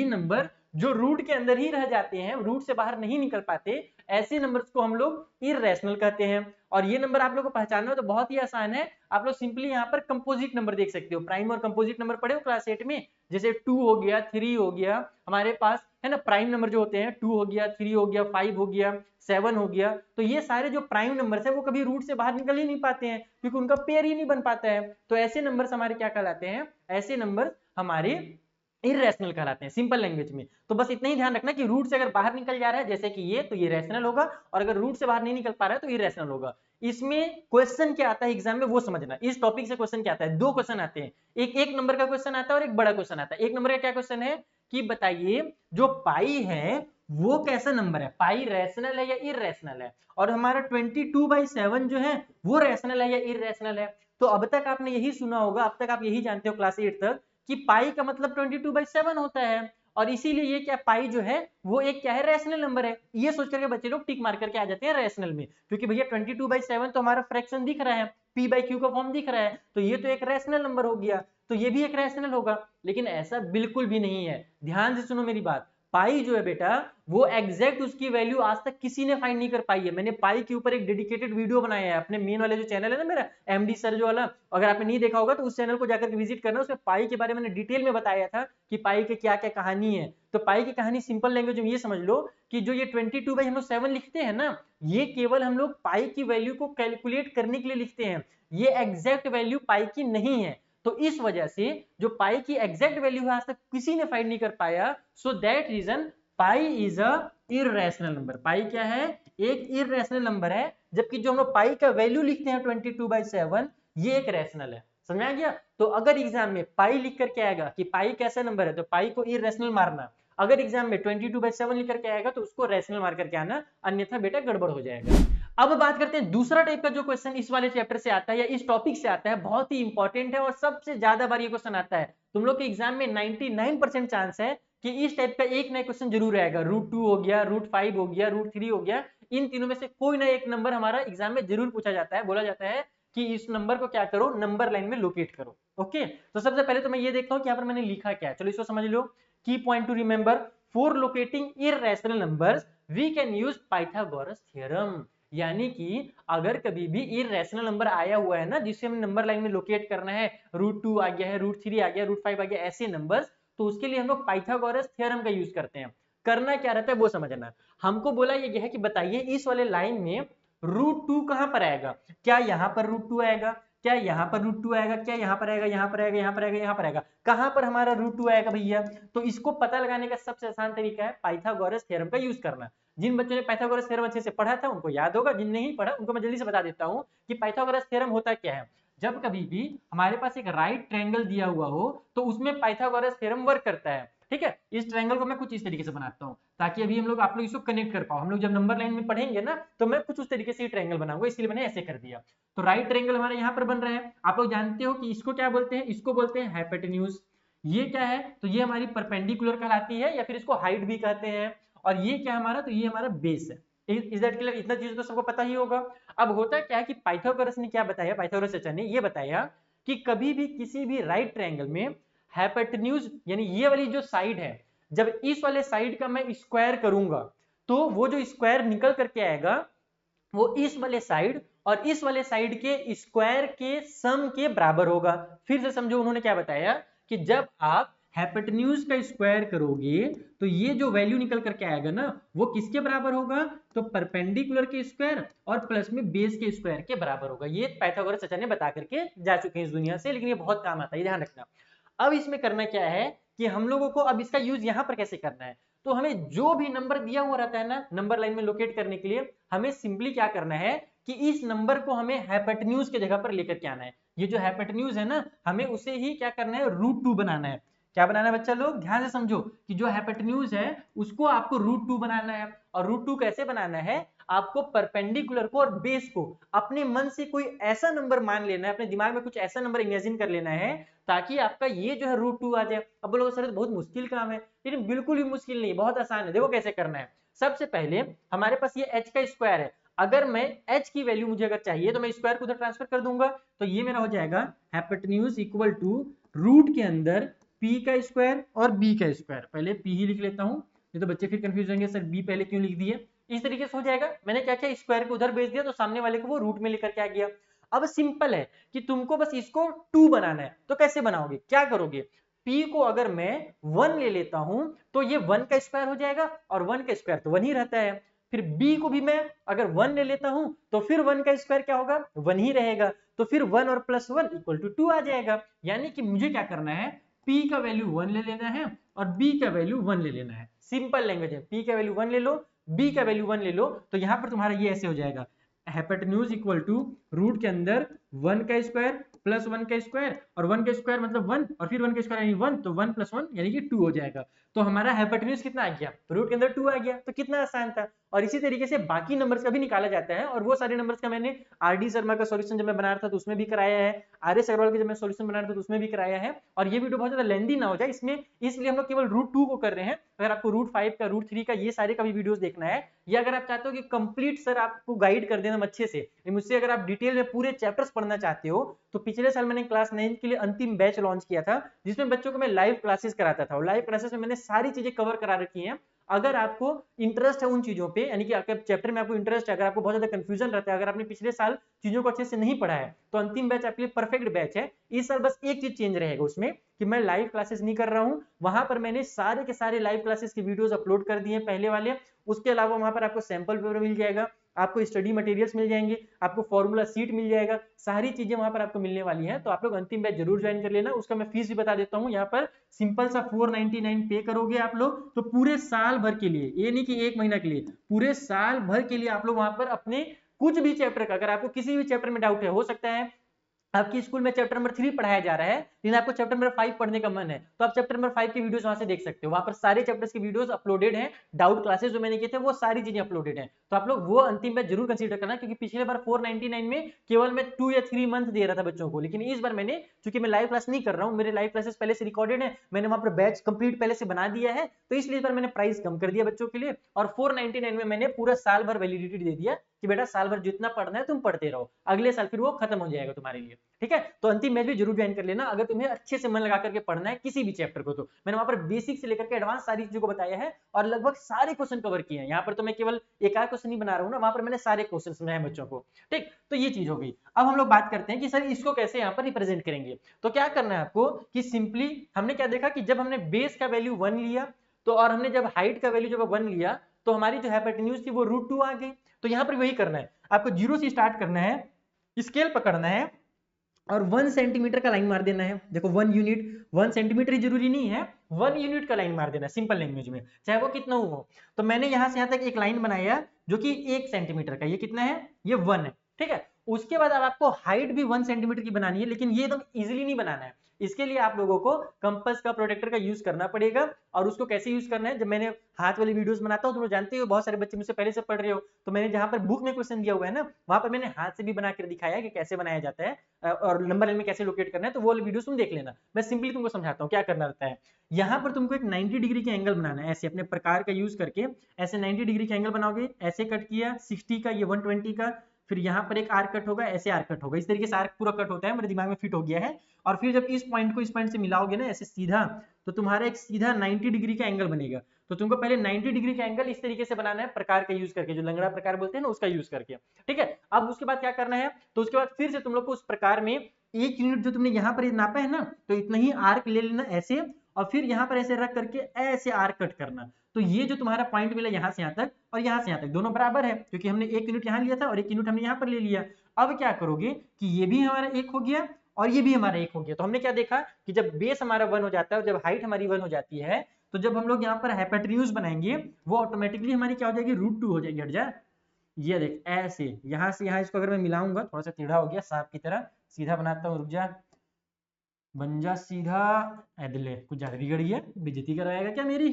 नंबर जो रूट के अंदर ही रह जाते हैं, रूट से बाहर नहीं निकल पाते, ऐसे नंबर्स को हम लोग इररेशनल कहते हैं। और ये नंबर आप लोग को पहचानना हो तो बहुत ही आसान है, आप लोग सिंपली यहाँ पर कंपोजिट नंबर देख सकते हो। प्राइम और कंपोजिट नंबर पढ़े हो क्लास 8 में, जैसे 2 हो गया, 3 हो गया हमारे पास, है ना। प्राइम नंबर जो होते हैं 2 हो गया, 3 हो गया, 5 हो गया, 7 हो गया, तो ये सारे जो प्राइम नंबर्स है वो कभी रूट से बाहर निकल ही नहीं पाते हैं, क्योंकि उनका पेयर ही नहीं बन पाता है। तो ऐसे नंबर्स हमारे क्या कहलाते हैं, ऐसे नंबर्स हमारे इररेशनल कहलाते हैं सिंपल लैंग्वेज में। तो बस इतना ही ध्यान रखना कि रूट से अगर बाहर निकल जा रहा है, जैसे कि ये, तो ये रैशनल होगा, और अगर रूट से बाहर नहीं निकल पा रहा है तो इररेशनल होगा। इसमें क्वेश्चन क्या आता है एग्जाम में वो समझना, इस टॉपिक से क्वेश्चन क्या आता है, दो क्वेश्चन आते हैं, एक नंबर का क्वेश्चन आता है और एक बड़ा क्वेश्चन आता है। एक नंबर का क्या क्वेश्चन है कि बताइए जो पाई है वो कैसा नंबर है, पाई रैशनल है या इररेशनल है, और हमारा 22/7 जो है वो रैशनल है या इररेशनल है। तो अब तक आपने यही सुना होगा, अब तक आप यही जानते हो क्लास 8 तक कि पाई का मतलब 22/7 होता है, और इसीलिए ये क्या पाई जो है वो एक क्या है रैशनल नंबर है। ये सोच करके बच्चे लोग टिक मार करके आ जाते हैं रैशनल में, क्योंकि भैया 22/7 तो हमारा फ्रैक्शन दिख रहा है, p/q का फॉर्म दिख रहा है, तो ये तो एक रैशनल नंबर हो गया, तो ये भी एक रैशनल होगा। लेकिन ऐसा बिल्कुल भी नहीं है, ध्यान से सुनो मेरी बात। पाई जो है बेटा वो एग्जैक्ट उसकी वैल्यू आज तक किसी ने फाइंड नहीं कर पाई है। मैंने पाई के ऊपर एक डेडिकेटेड वीडियो बनाया है अपने मेन वाले जो चैनल है ना मेरा एमडी सर जो वाला, अगर आपने नहीं देखा होगा तो उस चैनल को जाकर विजिट करना, उसमें पाई के बारे में मैंने डिटेल में बताया था कि पाई के क्या क्या कहानी है। तो पाई की कहानी सिंपल लैंग्वेज में ये समझ लो कि जो ये 22/7 लिखते हैं ना, ये केवल हम लोग पाई की वैल्यू को कैलकुलेट करने के लिए लिखते हैं, ये एग्जैक्ट वैल्यू पाई की नहीं है। तो इस वजह से जो पाई की एग्जैक्ट वैल्यू है आज तक किसी ने फाइंड नहीं कर पाया, so that reason pi is a irrational number. Pi क्या है, एक इररेशनल नंबर है, जबकि जो हम लोग पाई का वैल्यू लिखते हैं 22/7 ये एक रैशनल है। समझ आ गया? तो अगर एग्जाम में पाई लिख करके आएगा कि पाई कैसा नंबर है, तो पाई को इररेशनल मारना। अगर एग्जाम में 22/7 लिख करके आएगा तो उसको रैशनल मार करके आना, अन्यथा बेटा गड़बड़ हो जाएगा। अब बात करते हैं दूसरा टाइप का जो क्वेश्चन इस वाले चैप्टर से आता है या इस टॉपिक से आता है, बहुत ही इंपॉर्टेंट है और सबसे ज्यादा बार ये क्वेश्चन आता है तुम लोग के एग्जाम में। 99% चांस है कि इस टाइप का एक नया क्वेश्चन जरूर आएगा। √2 हो गया, √5 हो गया, √3 हो गया, इन तीनों में से कोई ना एक नंबर हमारा एग्जाम में जरूर पूछा जाता है। बोला जाता है कि इस नंबर को क्या करो, नंबर लाइन में लोकेट करो। ओके, तो सबसे पहले तो मैं ये देखता हूँ कि यहाँ पर मैंने लिखा क्या है, चलो इसको समझ लो। Key point to remember, for locating irrational numbers we can use Pythagoras theorem. यानी कि अगर कभी भी इररेशनल नंबर आया हुआ है ना, जिससे हमें नंबर लाइन में लोकेट करना है, √2 आ गया है, √3 आ गया, √5 आ गया, ऐसे नंबर्स, तो उसके लिए हम लोग पाइथागोरस थ्योरम का यूज करते हैं। करना क्या रहता है वो समझना। हमको बोला ये है कि बताइए इस वाले लाइन में √2 कहां पर आएगा, क्या यहाँ पर √2 आएगा, क्या यहाँ पर √2 आएगा, क्या यहाँ पर आएगा, यहाँ पर आएगा, यहाँ पर आएगा, यहाँ पर आएगा, कहां पर हमारा √2 आएगा भैया? तो इसको पता लगाने का सबसे आसान तरीका है पाइथागोरस थ्योरम का यूज करना। जिन बच्चों ने पाइथागोरस थ्योरम अच्छे से पढ़ा था उनको याद होगा, जिन नहीं पढ़ा उनको मैं जल्दी से बता देता हूं कि पाइथागोरस थ्योरम होता क्या है। जब कभी भी हमारे पास एक राइट ट्रायंगल दिया हुआ हो तो उसमें पाइथागोरस थ्योरम वर्क करता है। ठीक है, इस ट्रायंगल को मैं कुछ इस तरीके से बनाता हूं ताकि अभी हम लोग आप लोग इसको कनेक्ट कर पाओ। हम लोग जब नंबर लाइन में पढ़ेंगे ना तो मैं कुछ उस तरीके से ट्रायंगल बनाऊंगा, इसलिए मैंने ऐसे कर दिया। तो राइट ट्रायंगल हमारे यहाँ पर बन रहा है, आप लोग जानते हो कि इसको क्या बोलते हैं, इसको बोलते हैं हाइपोटेन्यूज। ये क्या है, तो ये हमारी परपेंडिकुलर कहलाती है या फिर इसको हाइट भी कहते हैं। और ये क्या हमारा, तो ये हमारा बेस है। Is that clear? इतना चीज तो सबको पता ही होगा। अब होता क्या है कि पाइथागोरस ने क्या बताया, पाइथागोरस चाचा ने ये बताया कि कभी भी किसी भी राइट ट्रायंगल में हाइपोटेन्यूज यानी ये वाली जो साइड है, जब इस वाले साइड का मैं स्क्वायर करूंगा तो वो जो स्क्वायर निकल करके आएगा वो इस वाले साइड और इस वाले साइड के स्क्वायर के सम के बराबर होगा। फिर से समझो उन्होंने क्या बताया कि जब आप हाइपोटेन्यूज का स्क्वायर करोगे तो ये जो वैल्यू निकल करके आएगा ना वो किसके बराबर होगा, तो परपेंडिकुलर के स्क्वायर और प्लस में बेस के स्क्वायर के बराबर होगा। ये पाइथागोरस चाचा ने बता करके जा चुके हैं इस दुनिया से, लेकिन ये बहुत काम आता है, ध्यान रखना। अब इसमें करना क्या है कि हम लोगों को अब इसका यूज यहां पर कैसे करना है, तो हमें जो भी नंबर दिया हुआ रहता है ना नंबर लाइन में लोकेट करने के लिए, हमें सिंपली क्या करना है कि इस नंबर को हमें हाइपोटेन्यूज की जगह पर लेकर के आना है। ये जो हाइपोटेन्यूज है ना हमें उसे ही क्या करना है, √2 बनाना है। क्या बनाना है बच्चा लोग, ध्यान से समझो कि जो हाइपोटेन्यूज है उसको आपको √2 बनाना है। और √2 कैसे बनाना है, आपको परपेंडिकुलर को और बेस को अपने मन से कोई ऐसा नंबर मान लेना है, अपने दिमाग में कुछ ऐसा नंबर इमेजिन कर लेना है ताकि आपका ये जो है √2 आ जाए। अब बोलोगे सर बहुत मुश्किल काम है, लेकिन बिल्कुल भी मुश्किल नहीं, बहुत आसान है। देखो कैसे करना है। सबसे पहले हमारे पास ये h का स्क्वायर है, अगर मैं h की वैल्यू मुझे अगर चाहिए तो मैं स्क्वायर को उधर ट्रांसफर कर दूंगा, तो ये मेरा हो जाएगा हाइपोटेन्यूज इक्वल टू रूट के अंदर p का स्क्वायर और b का स्क्वायर। पहले p ही लिख लेता हूं, नहीं तो बच्चे फिर कंफ्यूज होंगे सर b पहले क्यों लिख दिए। इस तरीके से हो जाएगा, मैंने क्या किया स्क्वायर को उधर भेज दिया तो सामने वाले को वो रूट में लेकर के आ गया। अब सिंपल है कि तुमको बस इसको 2 बनाना है, तो कैसे बनाओगे, क्या करोगे, p को अगर मैं 1 ले लेता हूं तो ये 1 का स्क्वायर हो जाएगा और 1 का स्क्वायर तो 1 ही रहता है। फिर b को भी मैं अगर 1 ले लेता हूं तो फिर 1 का स्क्वायर क्या होगा, 1 ही रहेगा, तो फिर 1 और प्लस 1 इक्वल टू 2 आ जाएगा। यानी कि मुझे क्या करना है, p का वैल्यू 1 ले लेना है और b का वैल्यू 1 ले लेना है। सिंपल लैंग्वेज है, p का वैल्यू 1 ले लो, b का वैल्यू 1 ले लो, तो यहां पर तुम्हारा ये ऐसे हो जाएगा हाइपोटेन्यूज इक्वल टू रूट के अंदर 1 का स्क्वायर प्लस 1 का स्क्वायर और 1 का स्क्वायर मतलब 1 और फिर 1 का स्क्वायर यानी 1, तो 1 प्लस 1 यानी कि 2 हो जाएगा। तो हमारा हाइपोटेन्यूज कितना आ गया, रूट के अंदर 2 आ गया, तो कितना आसान था। और इसी तरीके से बाकी नंबर्स का भी निकाला जाता है, और वो सारे नंबर्स का मैंने आर.डी. शर्मा का सॉल्यूशन जब मैं बना रहा था तो उसमें भी कराया है, आर.एस. अग्रवाल का जब मैं सॉल्यूशन बना रहा था तो उसमें भी कराया है। और ये वीडियो बहुत ज्यादा लेंदी ना हो जाए इसमें, इसलिए हम लोग केवल रूट 2 को कर रहे हैं। अगर आपको रूट 5 का, रूट 3 का, ये सारे का भी वीडियोस देखना है, या अगर आप चाहते हो कि कंप्लीट सर आपको गाइड कर देना अच्छे से, मुझसे अगर आप डिटेल में पूरे चैप्टर्स पढ़ना चाहते हो, तो पिछले साल मैंने क्लास 9 के लिए अंतिम बैच लॉन्च किया था, जिसमें बच्चों को मैं लाइव क्लासेस कराता था, और लाइव क्लासेस में मैंने सारी चीजें कवर करा रखी हैं। अगर आपको इंटरेस्ट है उन चीजों पे, यानी कि आपके चैप्टर में आपको इंटरेस्ट है, अगर आपको बहुत ज्यादा कंफ्यूजन रहता है, अगर आपने पिछले साल चीजों को अच्छे से नहीं पढ़ा है, तो अंतिम बैच आपके लिए परफेक्ट बैच है। इस साल बस एक चीज चेंज रहेगा उसमें, कि मैं लाइव क्लासेस नहीं कर रहा हूं, वहां पर मैंने सारे के सारे लाइव क्लासेस की वीडियोस अपलोड कर दिए पहले वाले। उसके अलावा वहां पर आपको सैंपल पेपर मिल जाएगा, आपको स्टडी मटेरियल्स मिल जाएंगे, आपको फॉर्मूला सीट मिल जाएगा, सारी चीजें वहां पर आपको मिलने वाली हैं। तो आप लोग अंतिम बैच जरूर ज्वाइन कर लेना। उसका मैं फीस भी बता देता हूँ, यहाँ पर सिंपल सा 499 पे करोगे आप लोग, तो पूरे साल भर के लिए, ये नहीं कि एक महीना के लिए, पूरे साल भर के लिए आप लोग वहां पर अपने कुछ भी चैप्टर का, अगर आपको किसी भी चैप्टर में डाउट है, हो सकता है आपकी स्कूल में चैप्टर नंबर 3 पढ़ाया जा रहा है, लेकिन आपको चैप्टर नंबर 5 पढ़ने का मन है, तो आप चैप्टर नंबर 5 की वीडियोस वहां से देख सकते हो। वहां पर सारे चैप्टर्स की वीडियोस अपलोडेड हैं, डाउट क्लासेस जो मैंने किए थे वो सारी चीजें अपलोडेड हैं। तो आप लोग वो अंतिम बैच जरूर कंसीडर करना, क्योंकि पिछले बार 499 में केवल मैं 2 या 3 मंथ दे रहा था बच्चों को, लेकिन इस बार मैंने, चूंकि मैं लाइव क्लास नहीं कर रहा हूँ, मेरे लाइव क्लासेस पहले से रिकॉर्डेड है, मैंने वहां पर बैच कंप्लीट पहले से बना दिया है, तो इसलिए इस बार मैंने प्राइस कम कर दिया बच्चों के लिए, और 499 में मैंने पूरा साल भर वैलिडिटी दे दिया कि बेटा साल भर जितना पढ़ना है तुम पढ़ते रहो, अगले साल फिर वो खत्म हो जाएगा तुम्हारे लिए। ठीक है, तो अंतिम मैच भी जरूर ज्वाइन कर लेना, अगर तुम्हें अच्छे से मन लगा करके पढ़ना है किसी भी चैप्टर को। तो मैंने वहां पर बेसिक से लेकर के एडवांस सारी चीजों को बताया है, और लगभग सारे क्वेश्चन कवर किए हैं। यहाँ पर तो मैं केवल एक आध क्वेश्चन नहीं बना रहा हूँ ना, वहां पर मैंने सारे क्वेश्चन समझाए बच्चों को। ठीक, तो ये चीज हो गई। अब हम लोग बात करते हैं कि सर इसको कैसे यहाँ पर रिप्रेजेंट करेंगे। तो क्या करना है आपको कि सिंपली हमने क्या देखा कि जब हमने बेस का वैल्यू 1 लिया, तो और हमने जब हाइट का वैल्यू जब 1 लिया, तो हमारी जो हाइपोटेन्यूज थी वो √2 आ गई। तो यहाँ पर वही करना है, आपको 0 से स्टार्ट करना है, स्केल पकड़ना है, और 1 सेंटीमीटर का लाइन मार देना है। देखो 1 यूनिट, 1 सेंटीमीटर ही जरूरी नहीं है, 1 यूनिट का लाइन मार देना है सिंपल लैंग्वेज में, चाहे वो कितना हो। तो मैंने यहां से यहां तक एक लाइन बनाया जो कि 1 सेंटीमीटर का, ये कितना है, ये 1 है। ठीक है, उसके बाद अब आपको हाइट भी 1 सेंटीमीटर की बनानी है, लेकिन ये एकदम इजीली नहीं बनाना है। इसके लिए आप लोगों को कंपास का, प्रोटेक्टर का यूज करना पड़ेगा। और उसको कैसे यूज करना है, जब मैंने हाथ वाली वीडियोस बनाता हूँ, तो जानते हो बहुत सारे बच्चे मुझसे पहले से पढ़ रहे हो, तो मैंने जहां पर बुक में क्वेश्चन दिया हुआ है ना, वहां पर मैंने हाथ से भी बनाकर दिखाया कि कैसे बनाया जाता है, और नंबर लाइन में कैसे लोकेट करना है। तो वो वीडियो तुम देख लेना, मैं सिंपली तुमको समझाता हूँ क्या करना रहता है। यहाँ पर तुमको एक 90 डिग्री का एंगल बनाना है, ऐसे अपने प्रकार का यूज करके ऐसे 90 डिग्री का एंगल बनाओगे। ऐसे कट किया 60 का, ये 120 का, फिर यहाँ पर एक आर्क कट होगा, ऐसे आर्क कट होगा, इस तरीके से आर्क पूरा कट होता है, मेरे दिमाग में फिट हो गया है। और फिर जब इस पॉइंट को इस पॉइंट से मिलाओगे ना ऐसे सीधा, तो तुम्हारा एक सीधा 90 डिग्री का एंगल बनेगा। तो तुमको पहले 90 डिग्री का एंगल इस तरीके से बनाना है, प्रकार का यूज करके, जो लंगड़ा प्रकार बोलते हैं ना, उसका यूज करके। ठीक है, अब उसके बाद क्या करना है, तो उसके बाद फिर से तुम लोग को उस प्रकार में 1 यूनिट जो तुमने यहाँ पर नापा है ना, तो इतना ही आर्क ले लेना ऐसे, और फिर यहाँ पर ऐसे रख करके ऐसे आर्क कट करना। तो ये जो तुम्हारा पॉइंट मिला यहाँ से यहाँ तक और यहाँ से यहाँ तक, दोनों बराबर है, क्योंकि हमने 1 यूनिट यहाँ लिया था और 1 यूनिट हमने यहाँ पर ले लिया। अब क्या करोगे कि ये भी हमारा 1 हो गया और ये भी हमारा 1 हो गया। तो हमने क्या देखा कि जब बेस हमारा 1 हो जाता है और जब हाइट हमारी 1 हो जाती है, तो जब हम लोग यहाँ पर हाइपोटेन्यूज बनाएंगे, वो ऑटोमेटिकली हमारी क्या हो जाएगी, √2 हो जाएगी। हट जा, ये देख ऐसे, यहाँ से यहाँ इसको अगर मैं मिलाऊंगा, थोड़ा सा टेढ़ा हो गया, सांप की तरह सीधा बनाता हूँ, रुक जा, बन जा सीधा। ऐदले कुछ ज्यादा बिगड़ गया, बेइज्जती करवाएगा क्या मेरी।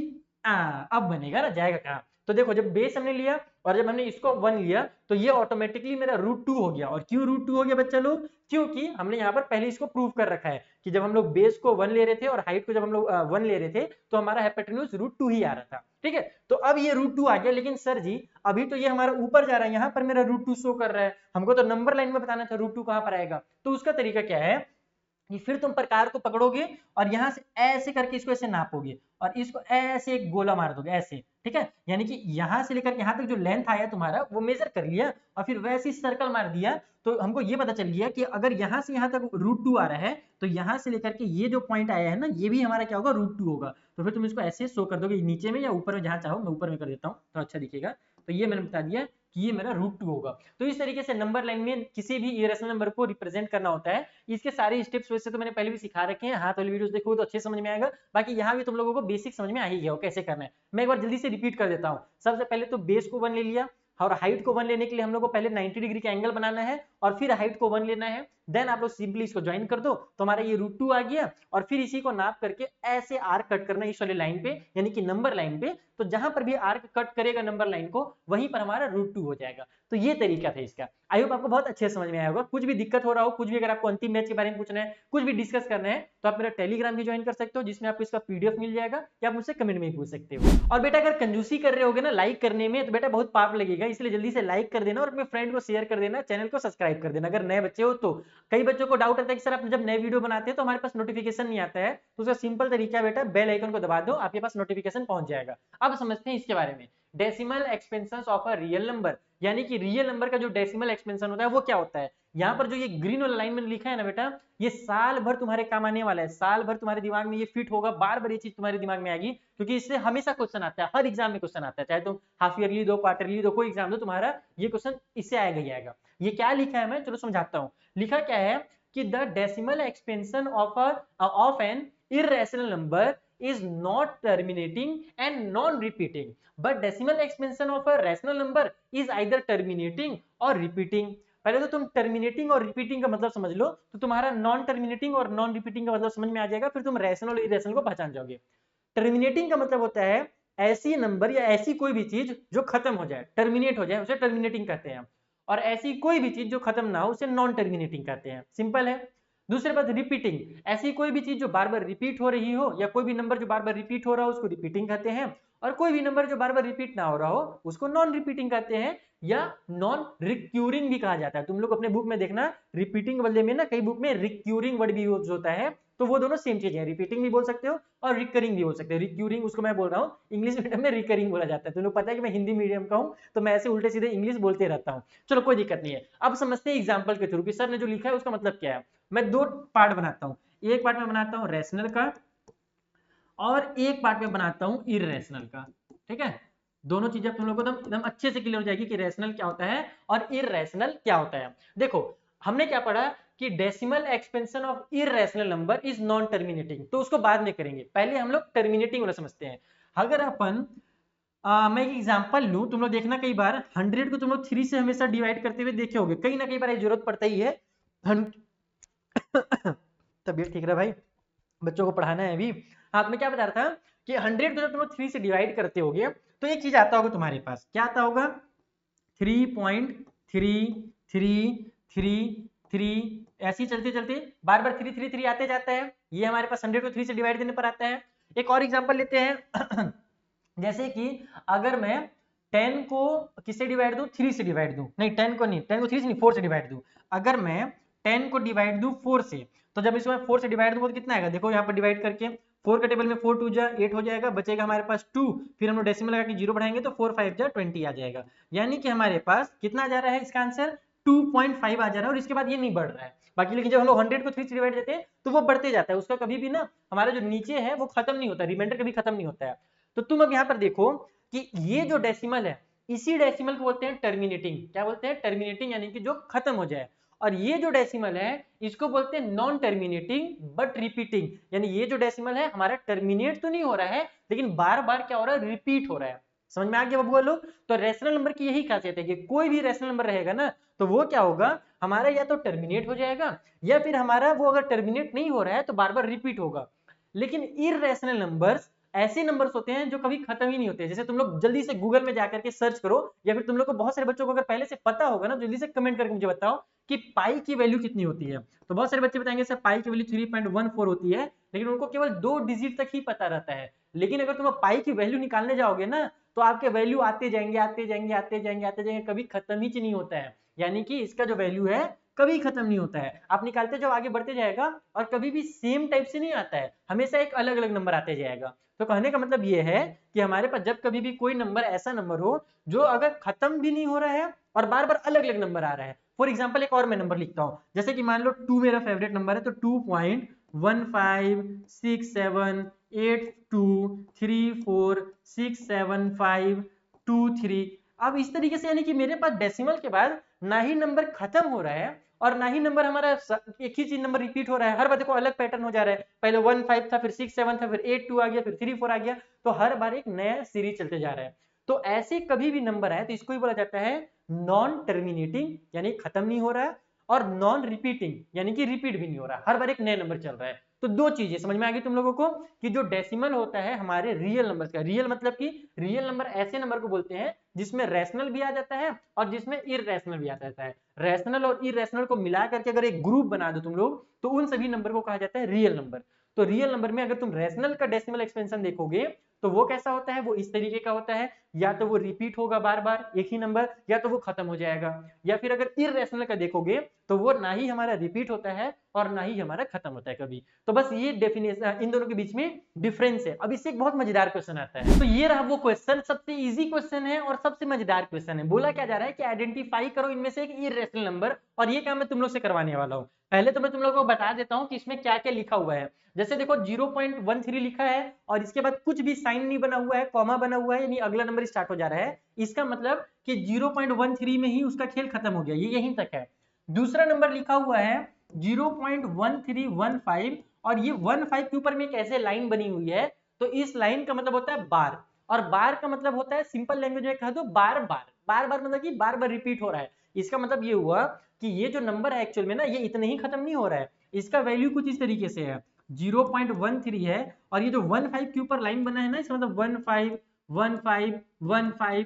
अब बनेगा ना, जाएगा कहाँ। तो देखो जब बेस हमने लिया और जब हमने इसको 1 लिया, तो ये ऑटोमेटिकली मेरा √2 हो गया। और क्यों √2 हो गया बच्चा लोग, क्योंकि हमने यहाँ पर पहले इसको प्रूव कर रखा है कि जब हम लोग बेस को 1 ले रहे थे और हाइट को जब हम लोग 1 ले रहे थे, तो हमारा हाइपोटेन्यूज √2 ही आ रहा था। ठीक है, तो अब ये √2 आ गया, लेकिन सर जी अभी तो ये हमारा ऊपर जा रहा है, यहाँ पर मेरा √2 शो कर रहा है, हमको तो नंबर लाइन में बताना था √2 कहाँ पर आएगा। तो उसका तरीका क्या है कि फिर तुम प्रकार को पकड़ोगे और यहां से ऐसे करके इसको ऐसे नापोगे और इसको ऐसे एक गोला मार दोगे ऐसे। ठीक है, यानी कि यहां से लेकर यहां तक जो लेंथ आया तुम्हारा वो मेजर कर लिया और फिर वैसे ही सर्कल मार दिया। तो हमको ये पता चल गया कि अगर यहां से यहां तक √2 आ रहा है, तो यहां से लेकर के ये जो पॉइंट आया है ना, ये भी हमारा क्या होगा, √2 होगा। तो फिर तुम इसको ऐसे शो कर दोगे नीचे में या ऊपर में, जहां चाहो। मैं ऊपर में कर देता हूँ तो अच्छा दिखेगा। तो ये मैंने बता दिया कि ये मेरा √2 होगा। तो इस तरीके से नंबर लाइन में किसी भी इरेशनल नंबर को रिप्रेजेंट करना होता है। इसके सारे स्टेप्स वैसे तो मैंने पहले भी सिखा रखे हैं, हाथ वाली वीडियोस देखो तो अच्छे समझ में आएगा। बाकी यहाँ भी तुम लोगों को बेसिक समझ में आ ही गया हो कैसे करना है। मैं एक बार जल्दी से रिपीट कर देता हूँ। सबसे पहले तो बेस को 1 ले लिया और हाइट को 1 लेने के लिए हम लोग को पहले 90 डिग्री का एंगल बनाना है और फिर हाइट को 1 लेना है। देन आप लोग सिंपली इसको ज्वाइन कर दो तो हमारा ये √2 आ गया, और फिर इसी को नाप करके ऐसे आर्क कट करना इस वाले लाइन पे, यानी कि नंबर लाइन पे, तो जहां पर भी आर्क कट करेगा नंबर लाइन को वहीं पर हमारा √2 हो जाएगा। तो ये तरीका था इसका। आई होप आपको बहुत अच्छे समझ में आया होगा। कुछ भी दिक्कत हो रहा हो, कुछ भी अगर आपको अंतिम मैच के बारे में पूछना है, कुछ भी डिस्कस करना है, तो आप मेरा टेलीग्राम भी ज्वाइन कर सकते हो, जिसमें आपको इसका पीडीएफ मिल जाएगा, या आप मुझसे कमेंट में ही पूछ सकते हो। और बेटा अगर कंजूसी कर रहे होगे ना लाइक करने में, तो बेटा बहुत पाप लगेगा, इसलिए जल्दी से लाइक कर देना और अपने फ्रेंड को शेयर कर देना, चैनल को सब्सक्राइब कर देना अगर नए बच्चे हो तो। कई बच्चों को डाउट रहता है कि सर आप जब नए वीडियो बनाते हैं तो हमारे पास नोटिफिकेशन नहीं आता है, तो उसका सिंपल तरीका है बेटा, बेल आइकन को दबा दो, आपके पास नोटिफिकेशन पहुंच जाएगा। अब समझते हैं इसके बारे में, decimal expansion of a real number, यानी कि रियल नंबर का जो डेसिमल एक्सपेंशन होता है वो क्या होता है। यहाँ पर जो ये ग्रीन वाला लाइन में लिखा है ना बेटा, ये साल भर तुम्हारे काम आने वाला है, साल भर तुम्हारे दिमाग में ये फिट होगा, बार बार ये चीज तुम्हारे दिमाग में आएगी, क्योंकि इससे हमेशा क्वेश्चन आता है, हर एग्जाम में क्वेश्चन आता है, चाहे तुम हाफ ईयरली दो, क्वार्टरली दो, कोई एग्जाम दो, तुम्हारा ये क्वेश्चन इससे आएगा ही आएगा। ये क्या लिखा है मैं चलो समझाता हूँ। लिखा क्या है कि the decimal expansion of an irrational number is not terminating and non-repeating, but decimal expansion of a rational number is either terminating or repeating। पहले तो तुम टर्मिनेटिंग और रिपीटिंग का मतलब समझ लो, तो तुम्हारा नॉन टर्मिनेटिंग और नॉन रिपीटिंग का मतलब समझ में आ जाएगा, फिर तुम रैशनल और इरेशनल को पहचान जाओगे। टर्मिनेटिंग का मतलब होता है ऐसी नंबर या ऐसी कोई भी चीज जो खत्म हो जाए, टर्मिनेट हो जाए, उसे टर्मिनेटिंग कहते हैं। और ऐसी कोई भी चीज जो खत्म ना हो उसे नॉन टर्मिनेटिंग कहते हैं। सिंपल है। दूसरे बात रिपीटिंग, ऐसी कोई भी चीज जो बार बार रिपीट हो रही हो, या कोई भी नंबर जो बार बार रिपीट हो रहा हो उसको रिपीटिंग कहते हैं, और कोई भी नंबर जो बार बार रिपीट ना हो रहा हो उसको नॉन रिपीटिंग कहते हैं, या नॉन रिक्यूरिंग भी कहा जाता है। तुम लोग अपने बुक में देखना, रिपीटिंग बदले में ना कई बुक में रिक्यूरिंग वर्ड भी यूज होता है, तो वो दोनों सेम चीज है, रिपीटिंग भी बोल सकते हो और रिकरिंग भी बोल सकते हो। रिक्यूरिंग उसको मैं बोल रहा हूँ, इंग्लिश मीडियम में रिकरिंग बोला जाता है। तुम लोग पता है कि मैं हिंदी मीडियम का हूँ, तो मैं ऐसे उल्टे सीधे इंग्लिश बोलते रहता हूँ। चलो कोई दिक्कत नहीं है। अब समझते हैं एग्जाम्पल के थ्रू कि सर ने जो लिखा है उसका मतलब क्या है। मैं दो पार्ट बनाता हूँ, एक पार्ट में बनाता हूँ रैशनल का, और एक पार्ट में बनाता हूँ इररेशनल का। ठीक है, दोनों चीजें तुम लोगों को एकदम अच्छे से क्लियर हो जाएगी कि रैशनल क्या होता है और इररेशनल क्या होता है। देखो हमने क्या पढ़ा कि decimal expansion of irrational number is non terminating, तो उसको बाद में करेंगे, पहले हम लोग टर्मिनेटिंग वाला समझते हैं। अगर अपन मैं एक एग्जांपल लूं, तुम लोग देखना कई बार 100 को तुम लोग 3 से हमेशा डिवाइड करते हुए देखे होगे, कहीं ना कई बार जरूरत पड़ता ही है। तबीयत ठीक रहा भाई, बच्चों को पढ़ाना है अभी। हाँ तो मैं क्या बता रहा था कि 100 को जब तुम लोग 3 से डिवाइड करते होगे तो एक चीज आता होगा तुम्हारे पास, क्या आता होगा 3.3333, ऐसे ही चलते चलते बार बार 333 आते जाता है। ये हमारे पास 100 को 3 से डिवाइड देने पर आता है। एक और एग्जांपल लेते हैं जैसे कि अगर मैं 10 को किससे डिवाइड दूं, 3 से डिवाइड दूं, नहीं 10 को नहीं, 10 को 3 से नहीं 4 से डिवाइड दूं। अगर मैं 10 को डिवाइड दूं 4 से, तो जब इसको मैं 4 से डिवाइड दूंगा तो कितना आएगा, देखो यहाँ पर डिवाइड करके 4 का टेबल में 4 2 जा 8 हो जाएगा, बचेगा हमारे पास 2, फिर हम लोग डेसिमल लगा के 0 बढ़ाएंगे तो 4 5 जा 20 आ जाएगा। यानी कि हमारे पास कितना जा रहा है इसका आंसर 2.5 आ जा रहा है, और इसके बाद ये नहीं बढ़ रहा है बाकी। लेकिन जब हम लोग 100 को 3 से डिवाइड देते हैं तो वो बढ़ते जाता है, उसका कभी भी ना हमारा जो नीचे है वो खत्म नहीं होता, रिमाइंडर कभी खत्म नहीं होता है। तो तुम अब यहाँ पर देखो कि ये जो डेसिमल है इसी डेसिमल को बोलते हैं टर्मिनेटिंग। क्या बोलते हैं, टर्मिनेटिंग, यानी कि जो खत्म हो जाए। और ये जो डेसिमल है इसको बोलते हैं नॉन टर्मिनेटिंग बट रिपीटिंग, यानी ये जो डेसिमल है हमारा टर्मिनेट तो नहीं हो रहा है लेकिन बार बार क्या हो रहा है, रिपीट हो रहा है। समझ में आ गया बबुआ लोग। तो रैशनल नंबर की यही खासियत है कि कोई भी रैशनल नंबर रहेगा ना तो वो क्या होगा हमारा, या तो टर्मिनेट हो जाएगा, या फिर हमारा वो अगर टर्मिनेट नहीं हो रहा है तो बार बार रिपीट होगा। लेकिन इररेशनल नंबर्स ऐसे नंबर्स होते हैं जो कभी खत्म ही नहीं होते। जैसे तुम लोग जल्दी से गूगल में जाकर के सर्च करो, या फिर तुम लोग को बहुत सारे बच्चों को अगर पहले से पता होगा ना, जल्दी से कमेंट करके मुझे बताओ कि पाई की वैल्यू कितनी होती है। तो बहुत सारे बच्चे बताएंगे सर पाई की वैल्यू 3.14 होती है, लेकिन उनको केवल 2 डिजिट तक ही पता रहता है। लेकिन अगर तुम पाई की वैल्यू निकालने जाओगे ना तो आपके वैल्यू आते जाएंगे आते जाएंगे आते जाएंगे आते जाएंगे, कभी खत्म ही नहीं होता है। यानी कि इसका जो वैल्यू है कभी खत्म नहीं होता है, आप निकालते जाओ आगे बढ़ते जाएगा, और कभी भी सेम टाइप से नहीं आता है, हमेशा एक अलग अलग नंबर आते जाएगा। तो कहने का मतलब ये है कि हमारे पास जब कभी भी कोई नंबर ऐसा नंबर हो जो अगर खत्म भी नहीं हो रहा है और बार बार अलग अलग नंबर आ रहा है। फॉर एग्जाम्पल एक और मैं नंबर लिखता हूँ, जैसे कि मान लो 2 मेरा फेवरेट नंबर है, तो 2.156782346752 अब इस तरीके से, यानी कि मेरे पास डेसिमल के बाद ना ही नंबर खत्म हो रहा है और ना ही नंबर हमारा एक ही चीज नंबर रिपीट हो रहा है, हर बार देखो अलग पैटर्न हो जा रहा है। पहले 1 5 था, फिर 6 7 था, फिर 8 2 आ गया, फिर 3 4 आ गया, तो हर बार एक नया सीरीज चलते जा रहा है। तो ऐसे कभी भी नंबर है तो इसको ही बोला जाता है नॉन टर्मिनेटिंग, यानी खत्म नहीं हो रहा है। और नॉन रिपीटिंग यानी कि रिपीट भी नहीं हो रहा, हर बार एक नया नंबर चल रहा है। तो दो चीजें समझ में आ गई तुम लोगों को कि जो डेसिमल होता है हमारे रियल नंबर का, रियल मतलब कि रियल नंबर ऐसे नंबर को बोलते हैं जिसमें रैशनल भी आ जाता है और जिसमें इररेशनल भी आ जाता है। रैशनल और इररेशनल को मिला करके अगर एक ग्रुप बना दो तुम लोग तो उन सभी नंबर को कहा जाता है रियल नंबर। तो रियल नंबर में अगर तुम रैशनल का डेसिमल एक्सपेंशन देखोगे तो वो कैसा होता है, वो इस तरीके का होता है, या तो वो रिपीट होगा बार बार एक ही नंबर, या तो वो खत्म हो जाएगा। या फिर अगर इररेशनल का देखोगे तो वो ना ही हमारा रिपीट होता है और ना ही हमारा खत्म होता है कभी। तो बस ये डेफिनेशन, इन दोनों के बीच में डिफरेंस है। अब इससे एक बहुत मजेदार क्वेश्चन आता है, तो ये रहा वो क्वेश्चन, सबसे इजी क्वेश्चन है और सबसे मजेदार क्वेश्चन है। बोला क्या जा रहा है कि आइडेंटिफाई करो इनमें से एक इररेशनल नंबर, और ये काम मैं तुम लोग से करवाने वाला हूँ। पहले तो मैं तुम लोगों को बता देता हूँ कि इसमें क्या क्या लिखा हुआ है। जैसे देखो 0.13 लिखा है और इसके बाद कुछ भी साइन नहीं बना हुआ है, कॉमा बना हुआ है, यानी अगला नंबर स्टार्ट हो जा रहा है। इसका मतलब कि 0.13 में ही उसका खेल खत्म हो गया, ये यहीं तक है। दूसरा नंबर लिखा हुआ है 0.1315 और ये 15 के ऊपर में एक ऐसे लाइन बनी हुई है, तो इस लाइन का मतलब होता है बार, और बार का मतलब होता है सिंपल लैंग्वेज में कह दो बार बार। बार बार मतलब कि बार बार रिपीट हो रहा है। इसका मतलब ये हुआ कि ये जो नंबर है एक्चुअल में ना, ये इतने ही खत्म नहीं हो रहा है, इसका वैल्यू कुछ इस तरीके से है 0.13 है, और ये जो 15 के ऊपर लाइन बना है ना, इसका मतलब 15 15 15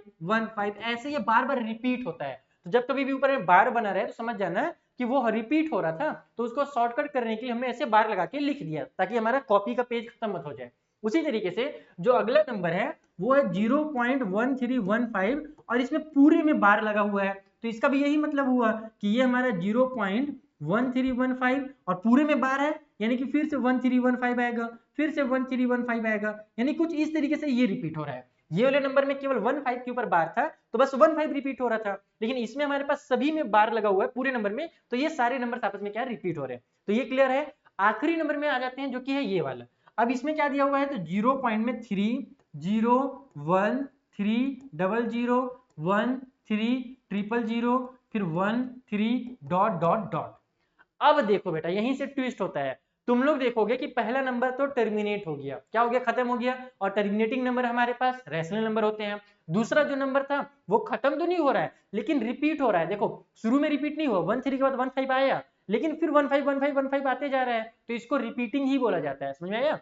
15 ऐसे ये बार बार रिपीट होता है। तो जब कभी भी ऊपर में बार बना रहे तो समझ जाना कि वो रिपीट हो रहा था, तो उसको शॉर्टकट करने के लिए हमने ऐसे बार लगा के लिख दिया ताकि हमारा कॉपी का पेज खत्म मत हो जाए। उसी तरीके से जो अगला नंबर है वो है 0.1315 और इसमें पूरे में बार लगा हुआ है, तो इसका भी यही मतलब हुआ कि ये हमारा 0.1315 और पूरे में बार है, यानी कि फिर से 1315 आएगा, फिर से 1315 आएगा, यानी कुछ इस तरीके से ये रिपीट हो रहा है। ये वाले नंबर में केवल 15 के ऊपर बार था तो बस 15 रिपीट हो रहा था, लेकिन इसमें हमारे पास सभी में बार लगा हुआ है पूरे नंबर में, तो ये सारे नंबर आपस में क्या रिपीट हो रहे हैं। तो ये क्लियर है। आखिरी नंबर में आ जाते हैं जो कि है ये वाला। अब इसमें क्या दिया हुआ है, तो 0 पॉइंट में 3 0 1 3 00 1 3 000 फिर 1 3 डॉट डॉट डॉट। अब देखो बेटा यहीं से ट्विस्ट होता है, तुम लोग देखोगे कि पहला नंबर तो टर्मिनेट हो गया, क्या हो गया, खत्म हो गया, और टर्मिनेटिंग नंबर हमारे पास रैशनल नंबर होते हैं। दूसरा जो नंबर था वो खत्म तो नहीं हो रहा है लेकिन रिपीट हो रहा है। देखो शुरू में रिपीट नहीं हुआ, 13 के बाद 15 आया, लेकिन फिर 15 15 15 आते जा रहा है, तो इसको रिपीटिंग ही बोला जाता है। समझ में आया।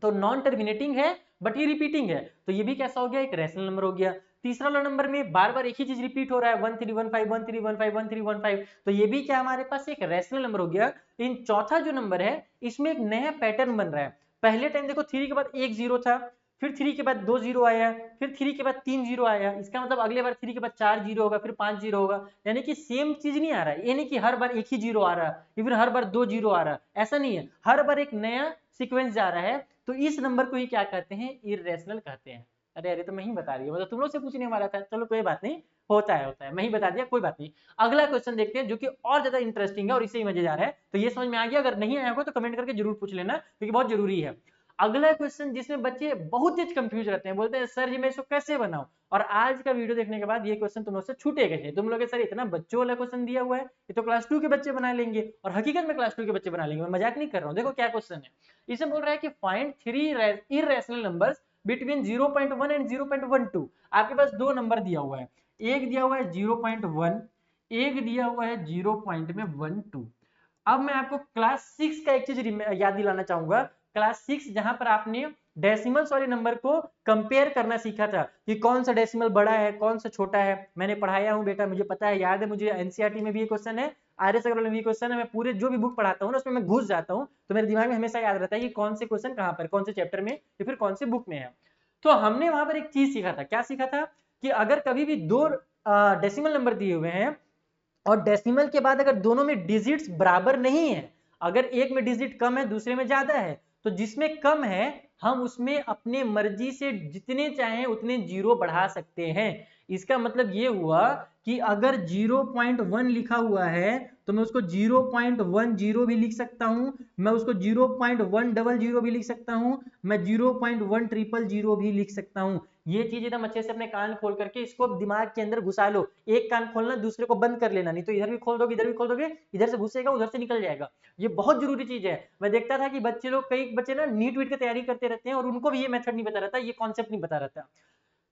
तो नॉन टर्मिनेटिंग है बट ये रिपीटिंग है, तो ये भी कैसा हो गया, एक रैशनल नंबर हो गया। तीसरा वाला नंबर में बार बार एक ही चीज रिपीट हो रहा है 1315 1315 1315, तो ये भी क्या हमारे पास एक रैशनल नंबर हो गया। इन चौथा जो नंबर है इसमें एक नया पैटर्न बन रहा है। पहले टाइम देखो 3 के बाद एक जीरो था, फिर 3 के बाद 2 जीरो आया, फिर 3 के बाद 3 जीरो आया, इसका मतलब अगले बार 3 के बाद 4 जीरो होगा, फिर 5 जीरो होगा, यानी कि सेम चीज नहीं आ रहा है। ये नहीं कि हर बार एक ही जीरो आ रहा है या फिर हर बार 2 जीरो आ रहा है, ऐसा नहीं है, हर बार एक नया सीक्वेंस जा रहा है। तो इस नंबर को ही क्या कहते हैं, इररेशनल कहते हैं। अरे अरे तो मैं ही बता रही हूँ, मतलब तुम लोग से पूछने वाला था, चलो कोई बात नहीं, होता है, मैं ही बता दिया, कोई बात नहीं। अगला क्वेश्चन देखते हैं जो कि और ज्यादा इंटरेस्टिंग है और इससे ही मजेदार है। तो ये समझ में आ गया, अगर नहीं आया होगा तो कमेंट करके जरूर पूछ लेना क्योंकि बहुत जरूरी है। अगला क्वेश्चन जिसमें बच्चे बहुत तेज कंफ्यूज रहते हैं, बोलते हैं सर जी मैं इसको कैसे बनाऊं, और आज का वीडियो देखने के बाद ये क्वेश्चन तुम लोग से छूटेगा नहीं। तुम लोग सर इतना बच्चों वाला क्वेश्चन दिया हुआ है, ये तो क्लास 2 के बच्चे बना लेंगे, और हकीकत में क्लास 2 के बच्चे बना लेंगे, मैं मजाक नहीं कर रहा हूँ। देखो क्या क्वेश्चन है, इसे बोल रहा है कि find 3 irrational numbers between 0.1 and 0.12। आपके पास दो नंबर दिया हुआ है, एक दिया हुआ है 0.1, एक दिया हुआ है 0.12। अब मैं आपको क्लास 6 का एक चीज याद दिलाना चाहूंगा, क्लास 6 जहां पर आपने डेसिमल्स वाले नंबर को कंपेयर करना सीखा था कि कौन सा डेसिमल बड़ा है कौन सा छोटा है। मैंने पढ़ाया हूं बेटा, मुझे पता है, याद है मुझे, एनसीईआरटी में भी ये क्वेश्चन है, आरएस अग्रवाल में भी क्वेश्चन है, मैं पूरे जो भी बुक पढ़ाता हूँ ना उसमें मैं घुस जाता हूँ, तो मेरे दिमाग में हमेशा याद रहता है कि कौन से क्वेश्चन कहाँ पर, कौन से चैप्टर में या फिर कौन से बुक में है। तो हमने वहां पर एक चीज सीखा था, क्या सीखा था कि अगर कभी भी दो डेसिमल नंबर दिए हुए हैं और डेसिमल के बाद अगर दोनों में डिजिट्स बराबर नहीं है, अगर एक में डिजिट कम है दूसरे में ज्यादा है, तो जिसमें कम है हम उसमें अपने मर्जी से जितने चाहें उतने जीरो बढ़ा सकते हैं। इसका मतलब ये हुआ कि अगर 0.1 लिखा हुआ है तो मैं उसको 0.10 भी लिख सकता हूं, मैं उसको 0.100 भी लिख सकता हूं, मैं 0.1000 भी लिख सकता हूं। ये चीज एकदम अच्छे से अपने कान खोल करके इसको दिमाग के अंदर घुसा लो, एक कान खोलना दूसरे को बंद कर लेना, नहीं तो इधर भी खोल दोगे इधर भी खोल दोगे, इधर से घुसेगा उधर से निकल जाएगा। ये बहुत जरूरी चीज है। मैं देखता था कि बच्चे लोग, कई बच्चे ना नीट वीट की तैयारी करते रहते हैं और उनको भी ये मेथड नहीं बता रहता, ये कॉन्सेप्ट नहीं बता रहता।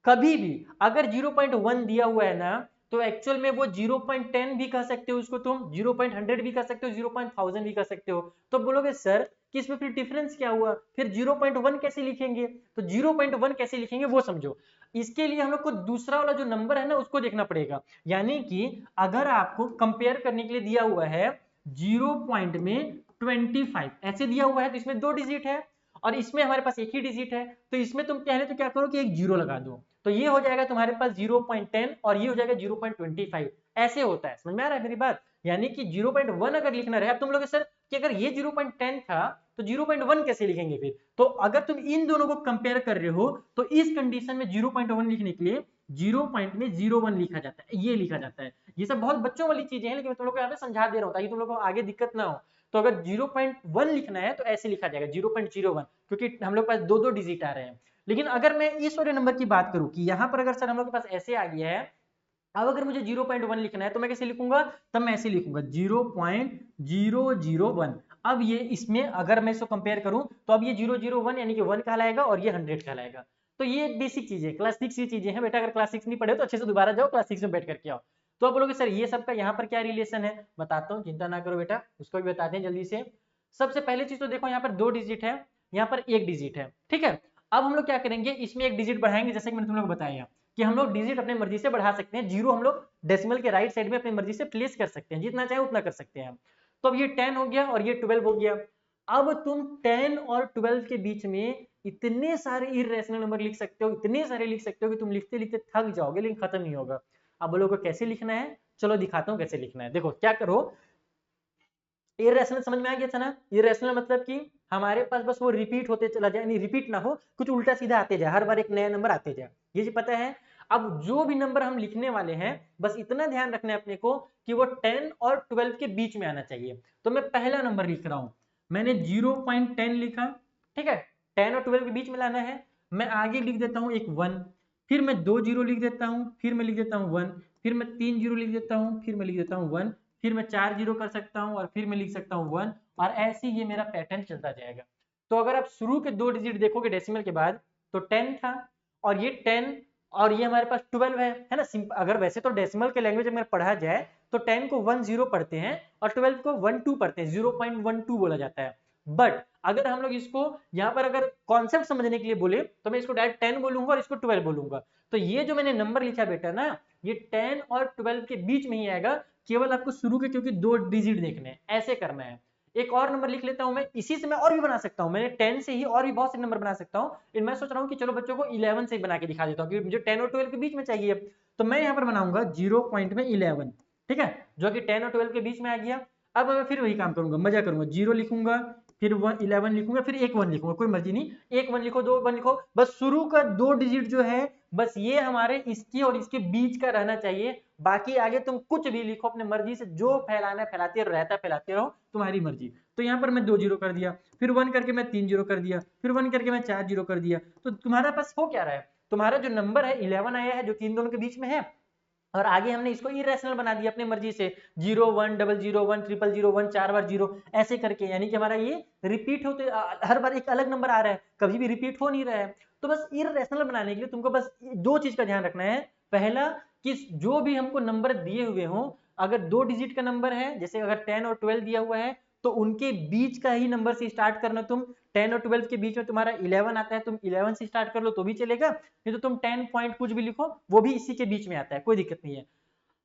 कभी भी अगर 0.1 दिया हुआ है ना, तो एक्चुअल में वो 0.10 भी कह सकते हो उसको, तुम 0.100 भी कह सकते हो, 0.1000 भी कह सकते हो। तो बोलोगे सर कि इसमें फिर डिफरेंस क्या हुआ, फिर 0.1 कैसे लिखेंगे, तो 0.1 कैसे लिखेंगे वो समझो। इसके लिए हम लोग को दूसरा वाला जो नंबर है ना उसको देखना पड़ेगा। यानी कि अगर आपको कंपेयर करने के लिए दिया हुआ है 0.25 ऐसे दिया हुआ है, तो इसमें 2 डिजिट है और इसमें हमारे पास एक ही डिजिट है, तो इसमें तुम पहले तो क्या करो कि एक जीरो लगा दो, तो ये हो जाएगा तुम्हारे पास 0.10 और ये हो जाएगा 0.25। ऐसे होता है, समझ में आ रहा है मेरी बात। यानी कि 0.1 अगर लिखना रहे, अब तुम लोग सर कि अगर ये 0.10 था तो 0.1 कैसे लिखेंगे फिर, तो अगर तुम इन दोनों को कंपेयर कर रहे हो तो इस कंडीशन में 0.1 लिखने के लिए 0.01 लिखा जाता है, ये लिखा जाता है। ये सब बहुत बच्चों वाली चीजें हैं, लेकिन मैं तुम लोग को यहाँ पे समझा दे रहा हूँ ताकि तुम लोग को आगे दिक्कत ना हो। तो अगर 0.1 लिखना है तो ऐसे लिखा जाएगा 0.01, क्योंकि हम लोग पास दो दो डिजिट आ रहे हैं। लेकिन अगर मैं इस वाले नंबर की बात करूं कि यहाँ पर अगर सर हम लोग के पास ऐसे आ गया है, अब अगर मुझे 0.1 लिखना है तो मैं कैसे लिखूंगा, तब मैं ऐसे लिखूंगा 0.001। अब ये इसमें अगर मैं इसको कंपेयर करूं तो अब ये 001 यानी कि 1 कहलाएगा और ये 100 कहलाएगा। तो ये बेसिक चीजें, क्लास 6 की चीजें हैं बेटा, अगर क्लास 6 नहीं पढ़े तो अच्छे से दोबारा जाओ क्लास 6 में बैठ करके आओ। तो आप बोलोगे सर ये सबका यहाँ पर क्या रिलेशन है, बताता हूँ, चिंता ना करो बेटा, उसको भी बताते हैं जल्दी से। सबसे पहले चीज तो देखो यहाँ पर 2 डिजिट है, यहाँ पर 1 डिजिट है, ठीक है। अब हम लोग क्या करेंगे, इसमें 1 डिजिट बढ़ाएंगे, जैसे कि मैंने तुम लोग बताया कि हम लोग डिजिट अपनी मर्जी से बढ़ा सकते हैं, जीरो हम लोग डेसिमल के राइट साइड में अपनी मर्जी से प्लेस कर सकते हैं, जितना चाहे उतना कर सकते हैं। तो अब ये 10 हो गया और ये 12 हो गया। अब तुम 10 और 12 के बीच में इतने सारे इरेशनल नंबर लिख सकते हो, इतने सारे लिख सकते हो कि तुम लिखते लिखते थक जाओगे, लेकिन खत्म नहीं होगा। अब बोलोगे कैसे लिखना है, चलो दिखाता हूँ कैसे लिखना है। देखो क्या करो, इरेशनल समझ में आ गया था ना। इरेशनल मतलब कि हमारे पास बस वो रिपीट होते चला जाए, यानी रिपीट ना हो, कुछ उल्टा सीधा आते जाए, हर बार एक नया नंबर आते जाए, ये जी पता है। अब जो भी नंबर हम लिखने वाले हैं बस इतना ध्यान रखना है अपने को कि वो 10 और 12 के बीच में आना चाहिए। तो मैं पहला नंबर लिख रहा हूं, मैंने 0.10 लिखा, ठीक है, 10 और 12 के बीच में लाना है। मैं आगे लिख देता हूं एक 1, फिर मैं 2 जीरो लिख देता हूं, फिर मैं लिख देता हूं 1, फिर मैं 3 जीरो लिख देता हूं, फिर मैं लिख देता हूं 1, फिर मैं 4 जीरो कर सकता हूं और फिर मैं लिख सकता हूं 1, और ऐसे ये मेरा पैटर्न चलता जाएगा। तो अगर आप शुरू के 2 डिजिट देखोगे डेसिमल के बाद तो 10 था, और ये 10 और ये हमारे पास 12 है ना। अगर वैसे तो डेसिमल के लैंग्वेज में पढ़ा जाए तो 10 को 1 0 पढ़ते हैं और 12 को 1 2 पढ़ते हैं, 0.12 बोला जाता है। बट अगर हम लोग इसको यहाँ पर अगर कॉन्सेप्ट समझने के लिए बोले तो मैं इसको डायरेक्ट 10 बोलूंगा और इसको 12 बोलूंगा। तो ये जो मैंने नंबर लिखा बेटा ना, ये 10 और 12 के बीच में ही आएगा, केवल आपको शुरू के क्योंकि 2 डिजिट देखने हैं, ऐसे करना है। एक और नंबर लिख लेता हूं मैं, इसी से मैं और भी बना सकता हूं, मैंने 10 से ही और भी बहुत से नंबर बना सकता हूं, लेकिन मैं सोच रहा हूं कि चलो बच्चों को 11 से ही बना के दिखा देता हूं, क्योंकि मुझे 10 और 12 के बीच में चाहिए। तो मैं यहाँ पर बनाऊंगा 0.11, ठीक है, जो कि 10 और 12 के बीच में आ गया। अब मैं फिर वही काम करूंगा, मजा करूंगा, 0 लिखूंगा, फिर 11 लिखूंगा, फिर एक 1 लिखूंगा, कोई मर्जी नहीं, एक 1 लिखो, 2 1 लिखो, बस शुरू का 2 डिजिट जो है बस ये हमारे इसके और इसके बीच का रहना चाहिए। बाकी आगे तुम कुछ भी लिखो अपने मर्जी से, जो फैलाना फैलाते रहता फैलाते रहो, तुम्हारी मर्जी। तो यहाँ पर मैं 2 जीरो कर दिया, फिर 1 करके मैं 3 जीरो कर दिया, फिर 1 करके मैं 4 जीरो कर दिया। तो तुम्हारा पास हो क्या रहा है, तुम्हारा जो नंबर है 11 आया है, जो कि इन दोनों के बीच में है, और आगे हमने इसको इरेशनल बना दिया अपनी मर्जी से, 0 1 001 000 1 4 बार 0 ऐसे करके, यानी कि हमारा ये रिपीट होते हर बार एक अलग नंबर आ रहा है, कभी भी रिपीट हो नहीं रहा है। तो बस इरेशनल बनाने के लिए तुमको बस 2 चीज का ध्यान रखना है। पहला कि जो भी हमको नंबर दिए हुए हों, अगर 2 डिजिट का नंबर है, जैसे अगर 10 और 12 दिया हुआ है तो उनके बीच का ही नंबर से स्टार्ट करना तुम। 10 और 12 के बीच में तुम्हारा 11 आता है, तुम 11 से स्टार्ट कर लो तो भी चलेगा, नहीं तो तुम 10 पॉइंट कुछ भी लिखो, वो भी इसी के बीच में आता है, कोई दिक्कत नहीं है।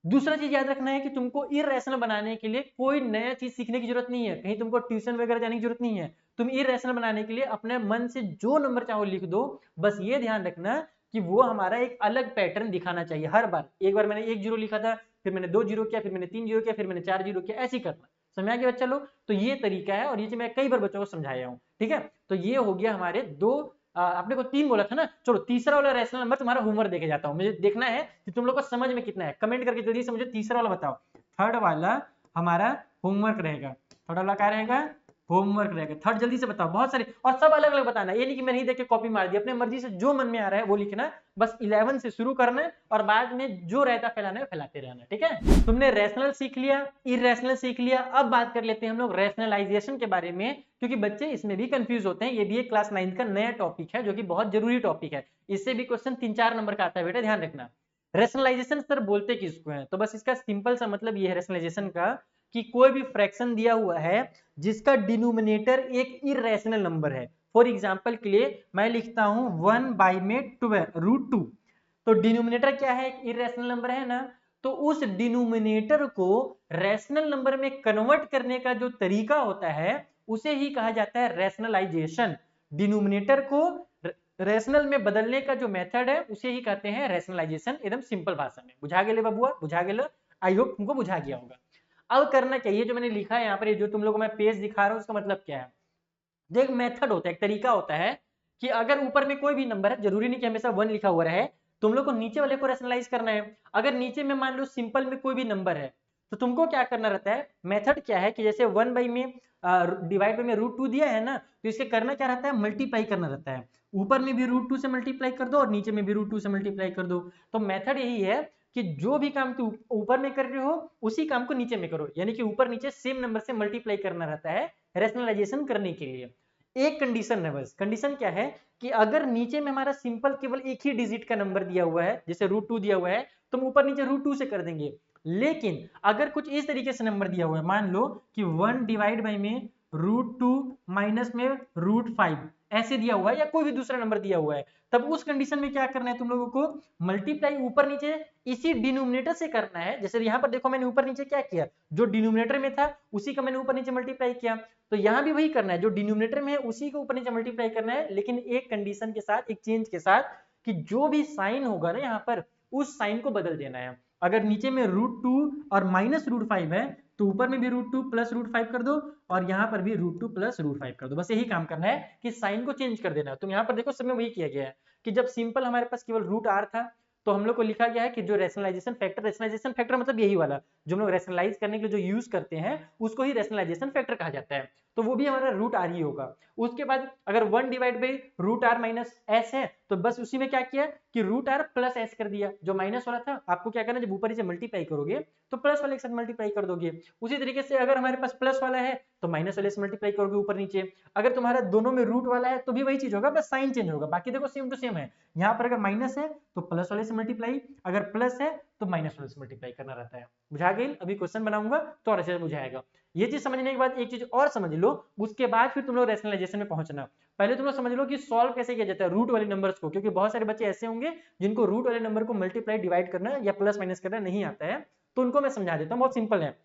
दूसरा चीज याद रखना है कि तुमको इरेशनल बनाने के लिए कोई नया चीज सीखने की जरूरत नहीं है, कहीं तुमको ट्यूशन वगैरह जाने की जरूरत नहीं है। तुम इरेशनल बनाने के लिए अपने मन से जो नंबर चाहो लिख दो, बस ये ध्यान रखना कि वो हमारा एक अलग पैटर्न दिखाना चाहिए हर बार। एक बार मैंने 1 जीरो लिखा था, फिर मैंने 2 जीरो किया, फिर मैंने 3 जीरो किया, फिर मैंने 4 जीरो किया, ऐसे ही करना। समझ आ गया बच्चा लोग, तो ये तरीका है और ये मैं कई बार बच्चों को समझाया हूँ, ठीक है। तो ये हो गया हमारे 2, आपने को 3 बोला था ना, चलो तीसरा वाला रैशनल नंबर तुम्हारा होमवर्क देके जाता हूँ, मुझे देखना है कि तुम लोग को समझ में कितना है, कमेंट करके जल्दी से मुझे तीसरा वाला बताओ। थर्ड वाला हमारा होमवर्क रहेगा, थर्ड वाला क्या रहेगा, होमवर्क रहेगा। थर्ड जल्दी से बताओ, बहुत सारे, और सब अलग अलग बताना, ये नहीं कि मैंने ही देख के कॉपी मार दी, अपने मर्जी से जो मन में आ रहा है वो लिखना, बस 11 से शुरू करना है और बाद में जो रहता फैलाना है फैलाते रहना, ठीक है। तुमने रैशनल सीख लिया, इरेशनल सीख लिया, अब बात कर लेते हैं हम लोग रैशनलाइजेशन के बारे में, क्योंकि बच्चे इसमें भी कंफ्यूज होते हैं। ये भी एक क्लास 9 का नया टॉपिक है जो कि बहुत जरूरी टॉपिक है, इससे भी क्वेश्चन 3-4 नंबर का आता है बेटा, ध्यान रखना। रेशनलाइजेशन सर बोलते किसको है? तो बस इसका सिंपल सा मतलब ये है रेशनलाइजेशन का कि कोई भी फ्रैक्शन दिया हुआ है जिसका डिनोमिनेटर एक इरेशनल नंबर है। फॉर एग्जांपल के लिए मैं लिखता हूं 1 बाई में 12 रूट 2, तो डिनोमिनेटर क्या है? एक इरेशनल नंबर है ना, तो उस डिनोमिनेटर को रैशनल नंबर में कन्वर्ट करने का जो तरीका होता है उसे ही कहा जाता है रैशनलाइजेशन। डिनोमिनेटर को रैशनल में बदलने का जो मेथड है उसे ही कहते हैं रैशनलाइजेशन, एकदम सिंपल भाषा में। बुझा गेले बबुआ? बुझा गेले? आई होप तुमको बुझा गया होगा। अब करना चाहिए जो मैंने लिखा है यहाँ पर, जो तुम लोगों को मैं पेज दिखा रहा हूँ उसका मतलब क्या है। जो एक मेथड होता है, एक तरीका होता है कि अगर ऊपर में कोई भी नंबर है, जरूरी नहीं कि हमेशा 1 लिखा हुआ रहे, तुम लोग को नीचे वाले को रैशनलाइज करना है। अगर नीचे में मान लो सिंपल में कोई भी नंबर है तो तुमको क्या करना रहता है, मेथड क्या है कि जैसे 1 बाई में डिवाइड बाई में रूट 2 दिया है ना, तो इसके करना क्या रहता है, मल्टीप्लाई करना रहता है। ऊपर में भी रूट 2 से मल्टीप्लाई कर दो और नीचे में भी रूट 2 से मल्टीप्लाई कर दो। तो मेथड यही है कि जो भी काम तुम ऊपर में कर रहे हो उसी काम को नीचे में करो, यानी कि ऊपर नीचे सेम नंबर से मल्टीप्लाई करना रहता है रैशनलाइजेशन करने के लिए। एक कंडीशन है बस। कंडीशन क्या है कि अगर नीचे में हमारा सिंपल केवल एक ही डिजिट का नंबर दिया हुआ है, जैसे रूट 2 दिया हुआ है, तो हम ऊपर नीचे रूट 2 से कर देंगे। लेकिन अगर कुछ इस तरीके से नंबर दिया हुआ है, मान लो कि 1 डिवाइड बाई में रूट 2 माइनस में रूट 5 ऐसे दिया हुआ है, या कोई भी दूसरा नंबर दिया हुआ है, तब उस कंडीशन में क्या करना है तुम लोगों को, मल्टीप्लाई ऊपर नीचे इसी डिनोमिनेटर से करना है। जैसे यहाँ पर देखो मैंने ऊपर नीचे क्या किया, जो डिनोमिनेटर में था उसी का मैंने ऊपर नीचे मल्टीप्लाई किया, तो यहाँ भी वही करना है, जो डिनोमिनेटर में है उसी को ऊपर नीचे मल्टीप्लाई करना है, लेकिन एक कंडीशन के साथ, एक चेंज के साथ, कि जो भी साइन होगा ना यहाँ पर उस साइन को बदल देना है। अगर नीचे में रूट 2 और माइनस रूट 5 है तो ऊपर में भी रूट 2 प्लस रूट 5 कर दो और यहाँ पर भी रूट 2 प्लस रूट 5 कर दो। बस यही काम करना है कि साइन को चेंज कर देना है। तुम यहाँ पर देखो सब में वही किया गया है कि जब सिंपल हमारे पास केवल रूट आर था तो हम लोग को लिखा गया है कि जो रैशनलाइजेशन फैक्टर मतलब यही वाला जो हम लोग रैशनलाइज करने के लिए जो यूज करते हैं उसको ही रैशनलाइजेशन फैक्टर कहा जाता है, तो वो भी हमारा रूट आर ही होगा। उसके बाद अगर 1 divide by root R minus S है तो बस उसी में क्या किया कि रूट आर प्लस एस कर दिया। जो माइनस वाला था आपको क्या करना, जब ऊपर नीचे मल्टीप्लाई करोगे तो प्लस वाले के साथ मल्टीप्लाई कर दोगे। उसी तरीके से अगर हमारे पास प्लस वाला है तो माइनस वाले से मल्टीप्लाई करोगे ऊपर नीचे। अगर तुम्हारा दोनों में रूट वाला है तो भी वही चीज होगा, बस साइन चेंज होगा, बाकी देखो सेम टू सेम है। यहाँ पर अगर माइनस है तो प्लस वाले से मल्टीप्लाई, अगर प्लस है तो माइनस वाले से मल्टीप्लाई करना रहता है। बुझा गई? अभी क्वेश्चन बनाऊंगा तो और अच्छे से बुझाएगा। ये चीज समझने के बाद एक चीज और समझ लो, उसके बाद फिर तुम लोग रैशनलाइजेशन में पहुंचना। पहले तुम लोग समझ लो कि सॉल्व कैसे किया जाता है रूट वाले नंबर्स को, क्योंकि बहुत सारे बच्चे ऐसे होंगे जिनको रूट वाले नंबर को मल्टीप्लाई डिवाइड करना या प्लस माइनस करना नहीं आता है, तो उनको मैं समझा देता हूँ, बहुत सिंपल है।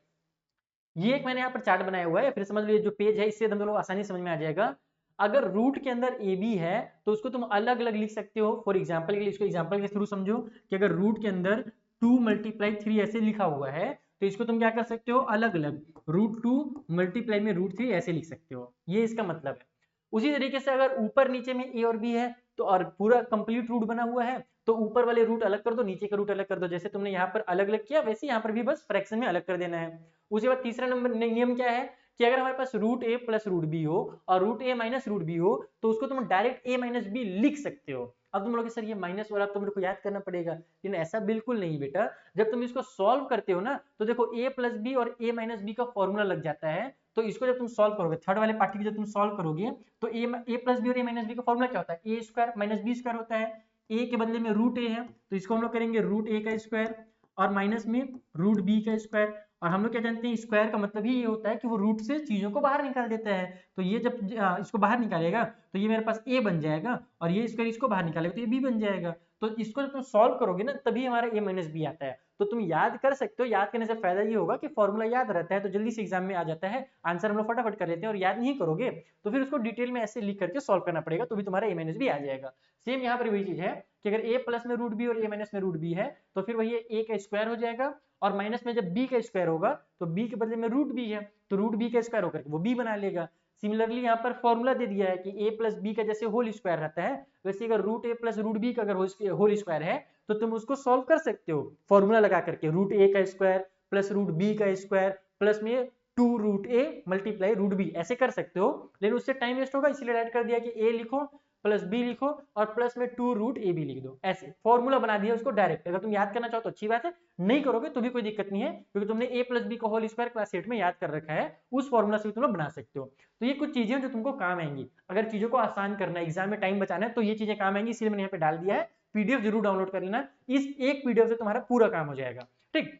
ये एक मैंने यहाँ पर चार्ट बनाया हुआ है, फिर समझ लो जो पेज है इससे तुम लोग आसानी समझ में आ जाएगा। अगर रूट के अंदर ए बी है तो उसको तुम अलग अलग लिख सकते हो। फॉर एग्जाम्पल के लिए इसको एग्जाम्पल के थ्रू समझो कि अगर रूट के अंदर 2 मल्टीप्लाई 3 ऐसे लिखा हुआ है तो इसको तुम क्या कर सकते हो, अलग अलग रूट 2 मल्टीप्लाई में रूट 3 ऐसे लिख सकते हो, ये इसका मतलब है। उसी तरीके से अगर ऊपर नीचे में ए और बी है तो और पूरा कंप्लीट रूट बना हुआ है तो ऊपर वाले रूट अलग कर दो, नीचे का रूट अलग कर दो। जैसे तुमने यहाँ पर अलग अलग किया वैसे यहाँ पर भी बस फ्रैक्शन में अलग कर देना है। उसके बाद तीसरा नंबर नियम क्या है कि अगर हमारे पास रूट ए प्लस रूट बी हो और रूट ए माइनस रूट बी हो तो उसको तुम डायरेक्ट ए माइनस बी लिख सकते हो। अब तुम लोग सर ये माइनस वाला तो मेरे को याद करना पड़ेगा, लेकिन ऐसा बिल्कुल नहीं बेटा। जब तुम इसको सॉल्व करते हो ना तो देखो ए प्लस बी और ए माइनस बी का फॉर्मूला लग जाता है, तो इसको जब तुम सॉल्व करोगे थर्ड वाले पार्टी को जब तुम सॉल्व करोगे तो ए प्लस बी और ए माइनस बी का फॉर्मूला क्या होता है, ए स्क्वायर माइनस बी स्क्वायर होता है। ए के बदले में रूट ए है तो इसको हम लोग करेंगे रूट ए का स्क्वायर और माइनस में रूट बी का स्क्वायर। और हम लोग क्या जानते हैं स्क्वायर का मतलब ही ये होता है कि वो रूट से चीजों को बाहर निकाल देता है। तो ये जब इसको बाहर निकालेगा तो ये मेरे पास a बन जाएगा और ये स्क्वायर इसको बाहर निकालेगा तो ये b बन जाएगा। तो इसको जब तुम सॉल्व करोगे ना तभी हमारा a माइनस बी आता है। तो तुम याद कर सकते हो, याद करने से फायदा ये होगा कि फॉर्मूला याद रहता है तो जल्दी से एग्जाम में आ जाता है, आंसर हम लोग फटाफट कर लेते हैं। और याद नहीं करोगे तो फिर उसको डिटेल में ऐसे लिख करके सॉल्व करना पड़ेगा, तो भी तुम्हारा a माइनस बी आ जाएगा। सेम यहाँ पर वही चीज है कि अगर a प्लस में रूट बी और a माइनस में रूट बी है तो फिर वही a का स्क्वायर हो जाएगा और माइनस में जब b का स्क्वायर होगा तो b के बदले में रूट b है तो रूट b का स्क्वायर होकर वो b बना लेगा। सिमिलरली यहाँ पर फॉर्मूला दे दिया है कि a प्लस बी का जैसे होल स्क्वायर रहता है वैसे अगर root a plus root B का अगर होल स्क्वायर है तो तुम उसको सॉल्व कर सकते हो फॉर्मूला लगा करके, रूट a का स्क्वायर प्लस रूट b का स्क्वायर प्लस में 2 root a multiply root b ऐसे कर सकते हो। लेकिन उससे टाइम वेस्ट होगा इसलिए ऐड कर दिया कि a लिखो प्लस बी लिखो और प्लस में 2 रूट ए बी लिख दो, ऐसे फॉर्मूला बना दिया उसको डायरेक्ट। अगर तुम याद करना चाहो तो अच्छी बात है, नहीं करोगे तो भी कोई दिक्कत नहीं है क्योंकि तुमने a प्लस बी का होल स्क्वायर क्लास 8 में याद कर रखा है, उस फॉर्मूला से भी तुम लोग बना सकते हो। तो ये कुछ चीजें जो तुमको काम आएंगी, अगर चीजों को आसान करना है एग्जाम में टाइम बचाना है तो ये चीजें काम आएंगी, इसलिए मैंने यहाँ पे डाल दिया है PDF जरूर डाउनलोड कर लेना, इस एक PDF से तुम्हारा पूरा काम हो जाएगा। ठीक,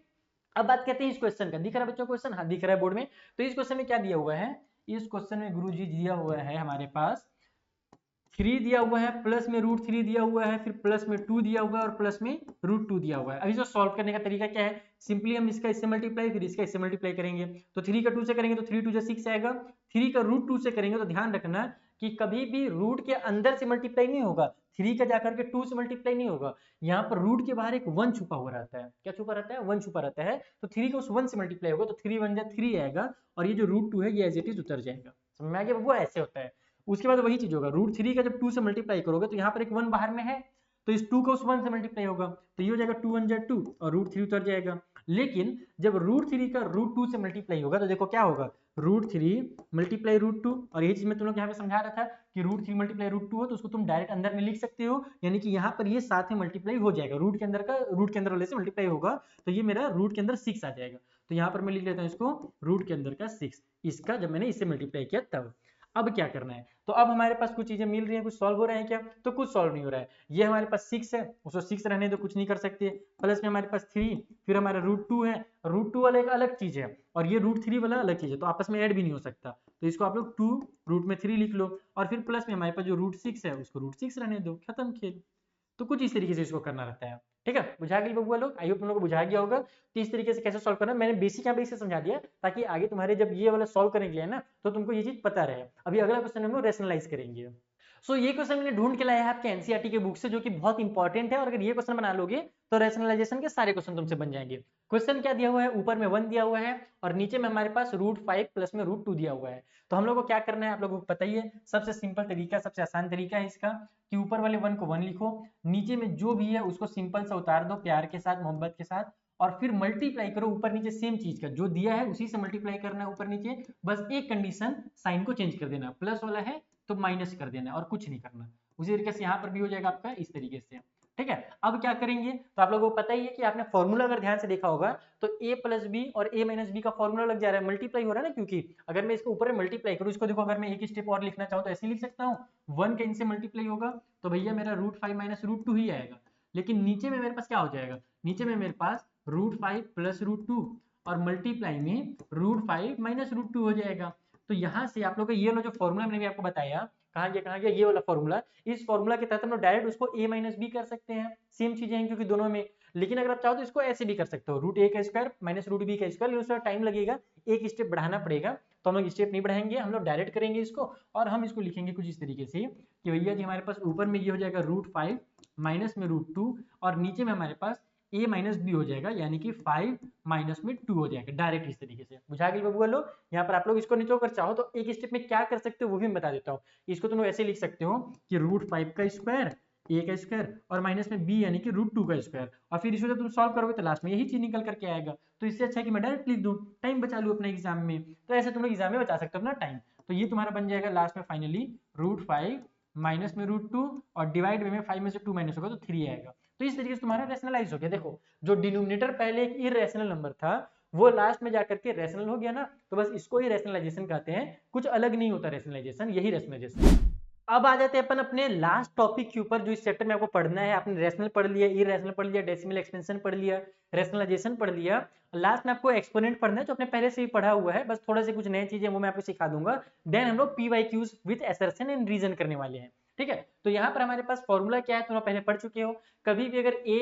अब बात करते हैं इस क्वेश्चन का। दिख रहा है बच्चों क्वेश्चन? हाँ दिख रहा है बोर्ड में। तो इस क्वेश्चन में क्या दिया हुआ है? इस क्वेश्चन में गुरुजी दिया हुआ है हमारे पास 3 दिया हुआ है, प्लस में √3 दिया हुआ है, फिर प्लस में 2 दिया हुआ है और प्लस में √2 दिया हुआ है। अभी जो सॉल्व करने का तरीका क्या है? सिंपली हम इसका इससे मल्टीप्लाई, फिर इसका इससे मल्टीप्लाई करेंगे। तो 3 का 2 से करेंगे तो 3 2 6 आएगा। 3 का √2 से करेंगे तो ध्यान रखना कि कभी भी रूट के अंदर से मल्टीप्लाई नहीं होगा, 3 का जाकर के 2 से मल्टीप्लाई नहीं होगा। यहाँ पर रूट के बाहर एक 1 छुपा हुआ रहता है। क्या छुपा रहता है? 1 छुपा रहता है। तो 3 का उस 1 से मल्टीप्लाई होगा तो 3 1 3 आएगा और ये जो √2 है ये एज इट इज उतर जाएगा। समझ में आ गया? वो ऐसे होता है। उसके बाद वही चीज होगा, √3 का जब 2 से मल्टीप्लाई करोगे तो यहाँ पर एक 1 बाहर में है, तो इस 2 का उस 1 से मल्टीप्लाई होगा तो ये हो जाएगा 2 1 2 और √3 उतर जाएगा। लेकिन जब √3 का √2 से मल्टीप्लाई होगा तो देखो क्या होगा, √3 मल्टीप्लाई √2। और यही चीज मैं तुम लोग यहाँ पे समझा रहा था कि √3 मल्टीप्लाई √2 हो तो उसको तुम डायरेक्ट अंदर में लिख सकते हो, यानी कि यहाँ पर ये साथ में मल्टीप्लाई हो जाएगा, रूट के अंदर का रूट के अंदर वाले से मल्टीप्लाई होगा तो ये मेरा रूट के अंदर 6 आ जाएगा। तो यहाँ पर मैं लिख लेता हूँ इसको रूट के अंदर का 6, इसका जब मैंने इससे मल्टीप्लाई किया तब। अब क्या करना है? तो अब हमारे पास कुछ चीजें मिल रही हैं, कुछ सॉल्व हो रहा है क्या? तो कुछ सॉल्व नहीं हो रहा है। ये हमारे पास 6 है, उसको 6 रहने दो, कुछ नहीं कर सकते। प्लस में हमारे पास 3, फिर हमारा √2 है, √2 वाला एक अलग चीज है और ये √3 वाला अलग चीज है, तो आपस में ऐड भी नहीं हो सकता। तो इसको आप लोग 2 रूट में 3 लिख लो और फिर प्लस में हमारे पास जो √6 है उसको √6 रहने दो, खत्म खेल। तो कुछ इस तरीके से इसको करना रहता है। ठीक है, बुझा गई बबुआ लोग? आई होप तुम लोग को बुझा गया होगा। तो इस तरीके से कैसे सॉल्व करना, मैंने बेसिक यहाँ पे इसे समझा दिया ताकि आगे तुम्हारे जब ये वाला सॉल्व करने के लिए ना तो तुमको ये चीज पता रहे। अभी अगला क्वेश्चन हम लोग रेशनलाइज करेंगे। सो ये क्वेश्चन मैंने ढूंढ के लाया है आपके एनसीईआरटी के बुक से, जो कि बहुत इंपॉर्टेंट है और अगर ये क्वेश्चन बना लोगे तो रेशनलाइजेशन के सारे क्वेश्चन तुमसे बन जाएंगे। क्वेश्चन क्या दिया हुआ है? ऊपर में 1 दिया हुआ है और नीचे में हमारे पास √5 प्लस में √2 दिया हुआ है। तो हम लोग को क्या करना है आप लोगों को पता ही है, सबसे सिंपल तरीका, सबसे आसान तरीका है इसका कि ऊपर वाले 1 को 1 लिखो, नीचे में जो भी है उसको सिंपल सा उतार दो प्यार के साथ, मोहब्बत के साथ, और फिर मल्टीप्लाई करो ऊपर नीचे सेम चीज का, जो दिया है उसी से मल्टीप्लाई करना है ऊपर नीचे। बस एक कंडीशन, साइन को चेंज कर देना, प्लस वाला है तो माइनस कर देना और कुछ नहीं करना। उसी तरीके से यहाँ पर भी हो जाएगा आपका इस तरीके से। ठीक है, अब क्या करेंगे? तो आप लोगों को पता ही है कि आपने फॉर्मूला अगर ध्यान से देखा होगा तो a प्लस बी और a माइनस बी का फॉर्मूला लग जा रहा है, मल्टीप्लाई हो रहा है ना, क्योंकि अगर मैं इसको ऊपर में मल्टीप्लाई करूँ, इसको देखो अगर मैं एक स्टेप और लिखना चाहूँ तो ऐसे लिख सकता हूँ, 1 का इनसे मल्टीप्लाई होगा तो भैया मेरा √5 माइनस √2 ही आएगा। लेकिन नीचे में मेरे पास क्या हो जाएगा? नीचे में मेरे पास √5 प्लस √2 और मल्टीप्लाई में √5 माइनस √2 हो जाएगा। तो यहाँ से आप लोग का ये वाला जो फॉर्मूला मैंने भी आपको बताया, कहाँ गया ये वाला फॉर्मूला, इस फॉर्मूला के तहत हम लोग डायरेक्ट उसको a माइनस बी कर सकते हैं, सेम चीजें हैं क्योंकि दोनों में। लेकिन अगर आप चाहो तो इसको ऐसे भी कर सकते हो, √a का स्क्वायर माइनस √b का स्क्वायर, उसका टाइम लगेगा, एक स्टेप बढ़ाना पड़ेगा। तो हम लोग स्टेप नहीं बढ़ाएंगे, हम लोग डायरेक्ट करेंगे इसको और हम इसको लिखेंगे कुछ इस तरीके से कि भैया जी हमारे पास ऊपर में ये हो जाएगा √5 माइनस में √2 और नीचे में हमारे पास a माइनस बी हो जाएगा, यानी कि 5 माइनस में 2 हो जाएगा, डायरेक्ट इस तरीके से। बुझा गई बबुआ लोग? यहाँ पर आप लोग इसको नीचे अगर चाहो तो एक स्टेप में क्या कर सकते हो वो भी मैं बता देता हूँ। इसको तुम लोग ऐसे लिख सकते हो कि √5 का स्क्वायर, a का स्क्वायर और माइनस में b यानी कि √2 का स्क्वायर, और फिर इसको जब तुम सॉल्व करोगे तो लास्ट में यही चीज निकल करके आएगा। तो इससे अच्छा है कि मैं डायरेक्ट लिख दूं, टाइम बचा लूं अपने एग्जाम में। तो ऐसे तुम लोग एग्जाम में बचा सकते हो अपना टाइम। तो ये तुम्हारा बन जाएगा लास्ट में फाइनली √5 माइनस में √2 और डिवाइड में 5 में से 2 माइनस होगा तो 3 आएगा। तो इस तरीके से तुम्हारा रेशनलाइज हो गया। देखो जो डिनोमिनेटर पहले एक इरेशनल नंबर था वो लास्ट में जाकर के रैशनल हो गया ना, तो बस इसको ही रैशनलाइजेशन कहते हैं, कुछ अलग नहीं होता रैशनलाइजेशन, यही रैशनलाइजेशन। अब आ जाते हैं अपन अपने लास्ट टॉपिक के ऊपर जो इस चैप्टर में आपको पढ़ना है। आपने रैशनल पढ़ लिया, इरेशनल पढ़ लिया, डेसिमल एक्सपेंशन पढ़ लिया, रैशनलाइजेशन पढ़ लिया, लास्ट में आपको एक्सपोनेंट पढ़ना है जो आपने पहले से ही पढ़ा हुआ है, बस थोड़ा से कुछ नई चीजें वो मैं आपको सिखा दूंगा। देन हम लोग PYQs with assertion and reason करने वाले हैं। ठीक है, तो यहाँ पर हमारे पास फॉर्मूला क्या है तुम लोग पहले पढ़ चुके हो। कभी भी अगर a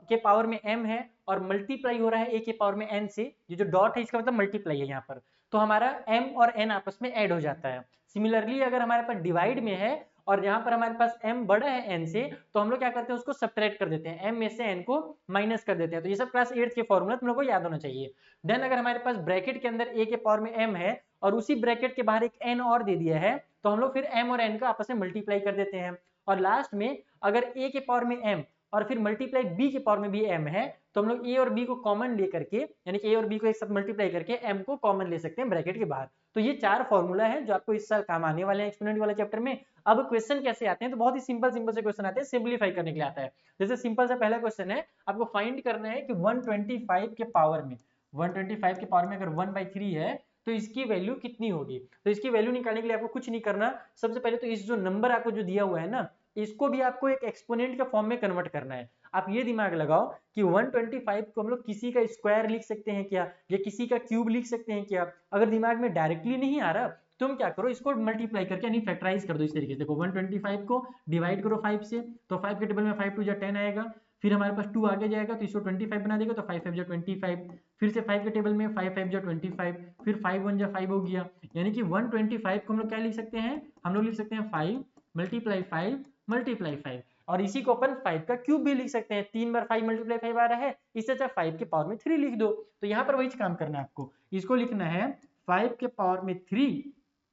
के पावर में m है और मल्टीप्लाई हो रहा है a के पावर में n से, ये जो डॉट है इसका मतलब मल्टीप्लाई है यहाँ पर, तो हमारा m और n आपस में ऐड हो जाता है। सिमिलरली अगर हमारे पास डिवाइड में है और यहाँ पर हमारे पास m बड़ा है n से, तो हम लोग क्या करते हैं उसको सब्ट्रैक्ट कर देते हैं, m में से n को माइनस कर देते हैं। तो ये सब क्लास 8 के फॉर्मूला तुम लोग को याद होना चाहिए। देन अगर हमारे पास ब्रैकेट के अंदर a के पावर में m है और उसी ब्रैकेट के बाहर एक n और दे दिया है, तो हम लोग फिर m और n का आपस में मल्टीप्लाई कर देते हैं। और लास्ट में अगर a के पावर में m और फिर मल्टीप्लाई b के पावर में भी m है, तो हम लोग a और b को कॉमन ले करके, यानी कि a और b को एक साथ मल्टीप्लाई करके m को कॉमन ले सकते हैं ब्रैकेट के बाहर। तो ये 4 फॉर्मूला है जो आपको इस साल काम आने वाले हैं एक्सपोनेंट वाले चैप्टर में। अब क्वेश्चन कैसे आते हैं? तो बहुत ही सिंपल से क्वेश्चन आते हैं, सिंपलीफाई करने के लिए आता है। जैसे सिंपल सा पहला क्वेश्चन है, आपको फाइंड करना है कि 125 के पावर में, 125 के पावर में अगर 1/3 है तो इसकी वैल्यू कितनी होगी। तो इसकी वैल्यू निकालने के लिए आपको कुछ नहीं करना, सबसे पहले तो इस जो नंबर आपको जो दिया हुआ है ना इसको भी आपको एक एक्सपोनेंट के फॉर्म में कन्वर्ट करना है। आप ये दिमाग लगाओ कि 125 को हम लोग किसी का स्क्वायर लिख सकते हैं क्या, या किसी का क्यूब लिख सकते हैं क्या। अगर दिमाग में डायरेक्टली नहीं आ रहा, तुम क्या करो, इसको मल्टीप्लाई करके यानी फैक्टराइज कर दो इस तरीके से। देखो 125 को डिवाइड करो 5 से, तो 5 के टेबल में 5 2 10 आएगा, फिर हमारे पास 2 आगे जाएगा तो इसको 25 बना देगा, तो 5 5 25, फिर से 5 के टेबल में 5 5 25, फिर 5 1 5 हो गया। यानी कि 125 को हम लोग क्या लिख सकते हैं, हम लोग लिख सकते हैं 5 मल्टीप्लाई 5 मल्टीप्लाई 5, और इसी को अपन 5 का क्यूब भी लिख सकते हैं। 3 बार 5 मल्टीप्लाई 5 आ रहा है, इससे अच्छा 5 के पावर में 3 लिख दो। तो यहाँ पर वही काम करना है आपको, इसको लिखना है 5 के पावर में 3,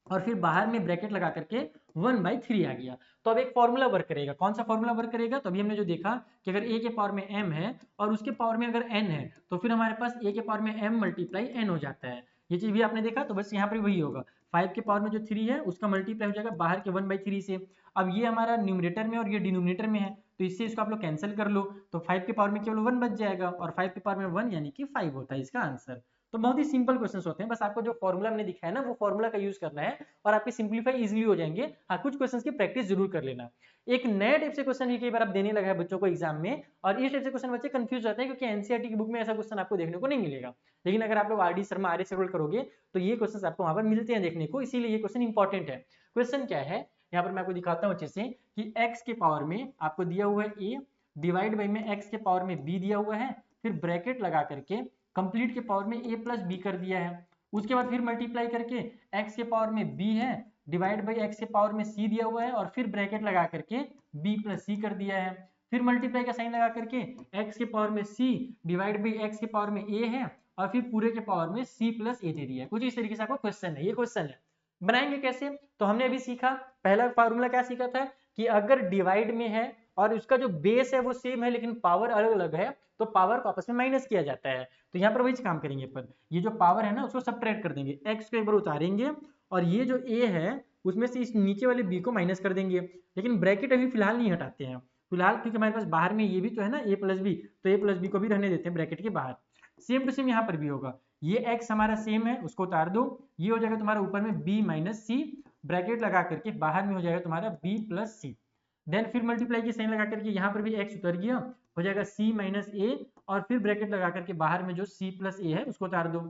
और फिर बाहर में ब्रैकेट लगा करके 1/3 आ गया। तो अब एक फॉर्मूला वर्क करेगा। कौन सा फॉर्मूला वर्क करेगा, तो अभी हमने जो देखा कि अगर a के पावर में m है और उसके पावर में अगर n है, तो फिर हमारे पास a के पावर में m मल्टीप्लाई n हो जाता है। ये चीज भी आपने देखा, तो बस यहाँ पर वही होगा, 5 के पावर में जो 3 है उसका मल्टीप्लाई हो जाएगा बाहर के 1/3 से। अब ये हमारा न्यूमरेटर में और ये डिनोमिनेटर में है, तो इससे इसको आप लोग कैंसिल कर लो, तो 5 के पावर में केवल 1 बच जाएगा, और 5 के पावर में 1 यानी कि 5 होता है इसका आंसर। तो बहुत ही सिंपल क्वेश्चंस होते हैं, बस आपको जो फॉर्मूला हमने दिखाया ना, वो फॉर्मूला का यूज करना है और आपके सिंप्लीफाई इजीली हो जाएंगे। हाँ, कुछ क्वेश्चंस की प्रैक्टिस जरूर कर लेना। एक नए टाइप से क्वेश्चन भी कई बार आप देने लगा है बच्चों को एग्जाम में, और इस टाइप से क्वेश्चन बच्चे कंफ्यूज होते हैं, क्योंकि एनसीईआरटी की बुक में ऐसा क्वेश्चन आपको देखने को नहीं मिलेगा। लेकिन अगर आप लोग आरडी शर्मा आर्य से रोल करोगे तो ये क्वेश्चन आपको वहां पर मिलते हैं देखने को, इसीलिए ये क्वेश्चन इंपॉर्टेंट है। क्वेश्चन क्या है, यहाँ पर मैं आपको दिखाता हूँ अच्छे से, कि x के पावर में आपको दिया हुआ है a, डिवाइड बाई में x के पावर में b दिया हुआ है, फिर ब्रैकेट लगा करके कंप्लीट के पावर में a प्लस बी कर दिया है। उसके बाद फिर मल्टीप्लाई करके x के पावर में b है, डिवाइड बाई x के पावर में c दिया हुआ है, और फिर ब्रैकेट लगा करके b प्लस c कर दिया है। फिर मल्टीप्लाई का साइन लगा करके x के पावर में c डिवाइड बाई x के पावर में a है, और फिर पूरे के पावर में c प्लस a दे दिया है। कुछ इस तरीके से आपको क्वेश्चन है, ये क्वेश्चन है। बनाएंगे कैसे, तो हमने अभी सीखा, पहला फार्मूला क्या सीखा था, कि अगर डिवाइड में है और उसका जो बेस है वो सेम है लेकिन पावर अलग अलग है, तो पावर को आपस में माइनस किया जाता है। तो यहाँ पर वही काम करेंगे अपन, ये जो पावर है ना उसको सब्ट्रैक्ट कर देंगे, x को एक बार उतारेंगे, और ये जो a है उसमें से इस नीचे वाले b को माइनस कर देंगे। लेकिन ब्रैकेट अभी फिलहाल नहीं हटाते हैं, फिलहाल क्योंकि हमारे पास बाहर में ये भी तो है ना a प्लस बी, तो a प्लस बी को भी रहने देते हैं ब्रैकेट के बाहर। सेम टू सेम यहाँ पर भी होगा, ये x हमारा सेम है उसको उतार दो, ये हो जाएगा तुम्हारा ऊपर में b माइनस सी, ब्रैकेट लगा करके बाहर में हो जाएगा तुम्हारा b प्लस सी। देन फिर मल्टीप्लाई की साइन लगा करके यहाँ पर भी x उतर गया, हो जाएगा c माइनस ए, और फिर ब्रैकेट लगा करके बाहर में जो c प्लस ए है उसको उतार दो।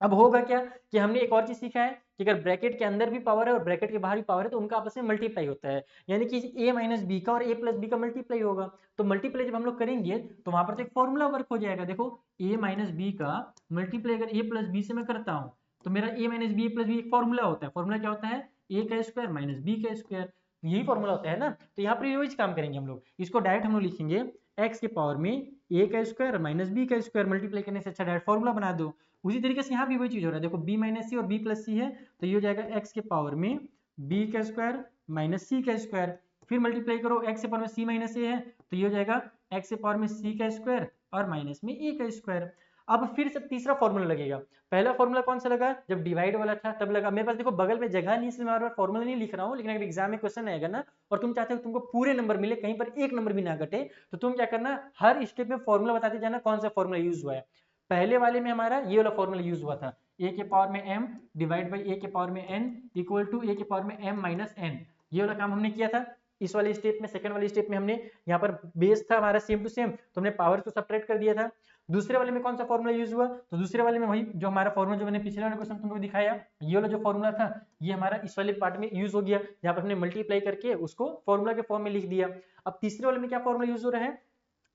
अब होगा क्या कि हमने एक और चीज सीखा है कि अगर ब्रैकेट के अंदर भी पावर है और ब्रैकेट के बाहर भी पावर है तो उनका आपस में मल्टीप्लाई होता है, यानी कि a माइनस बी का और a प्लस बी का मल्टीप्लाई होगा। तो मल्टीप्लाई जब हम लोग करेंगे तो वहां पर तो एक फॉर्मूला वर्क हो जाएगा। देखो a माइनस बी का मल्टीप्लाई अगर a प्लस बी से मैं करता हूँ, तो मेरा a minus B plus B एक फॉर्मूला होता है। फॉर्मूला क्या होता है, a का स्क्वायर माइनस बी का स्क्वायर, यही फॉर्मूला होता है ना। तो यहाँ पर वही काम करेंगे हम लोग, इसको डायरेक्ट हम लोग लिखेंगे x के पावर में a का स्क्वायर माइनस बी का स्क्वायर, मल्टीप्लाई करने से अच्छा डायरेक्ट फॉर्मूला बना दो। उसी तरीके से यहाँ भी वही चीज हो रहा है, देखो b माइनस सी और b प्लस सी है, तो ये हो जाएगा x के पावर में b का स्क्वायर माइनस सी का स्क्वायर, फिर मल्टीप्लाई करो x के पावर में c माइनस ए है, तो ये हो जाएगा x के पावर में c का स्क्वायर और माइनस में a का स्क्वायर। अब फिर से तीसरा फॉर्मूला लगेगा। पहला फॉर्मूला कौन सा लगा, जब डिवाइड वाला था तब लगा। मेरे पास देखो बगल में जगह नहीं, इसलिए मैं बार फॉर्मूला नहीं लिख रहा हूँ, लेकिन अगर एग्जाम में क्वेश्चन आएगा ना और तुम चाहते हो तुमको पूरे नंबर मिले, कहीं पर एक नंबर भी ना घटे, तो तुम क्या करना, हर स्टेप में फॉर्मूला बताते जाना कौन सा फॉर्मूला यूज हुआ है। पहले वाले में हमारा ये वाला फॉर्मूला यूज हुआ था, a के पावर में m डिवाइड बाई a के पावर में n इक्वल टू a के पावर में m माइनस n, ये वाला काम हमने किया था। इस वाले स्टेप में, सेकंड वाले स्टेप में हमने यहाँ पर बेस था हमारा सेम टू सेम, तो हमने पावर को सब्ट्रैक्ट कर दिया था। दूसरे वाले में कौन सा फॉर्मूला यूज हुआ, तो दूसरे वाले में वही जो हमारा फॉर्मूला जो मैंने पिछले वाले क्वेश्चन तुमको दिखाया, ये वाला जो फॉर्मूला था ये हमारा इस वाले पार्ट में यूज हो गया, जहाँ पर हमने मल्टीप्लाई करके उसको फॉर्मूला के फॉर्म में लिख दिया। अब तीसरे वाले में क्या फॉर्मूला यूज हो रहा है,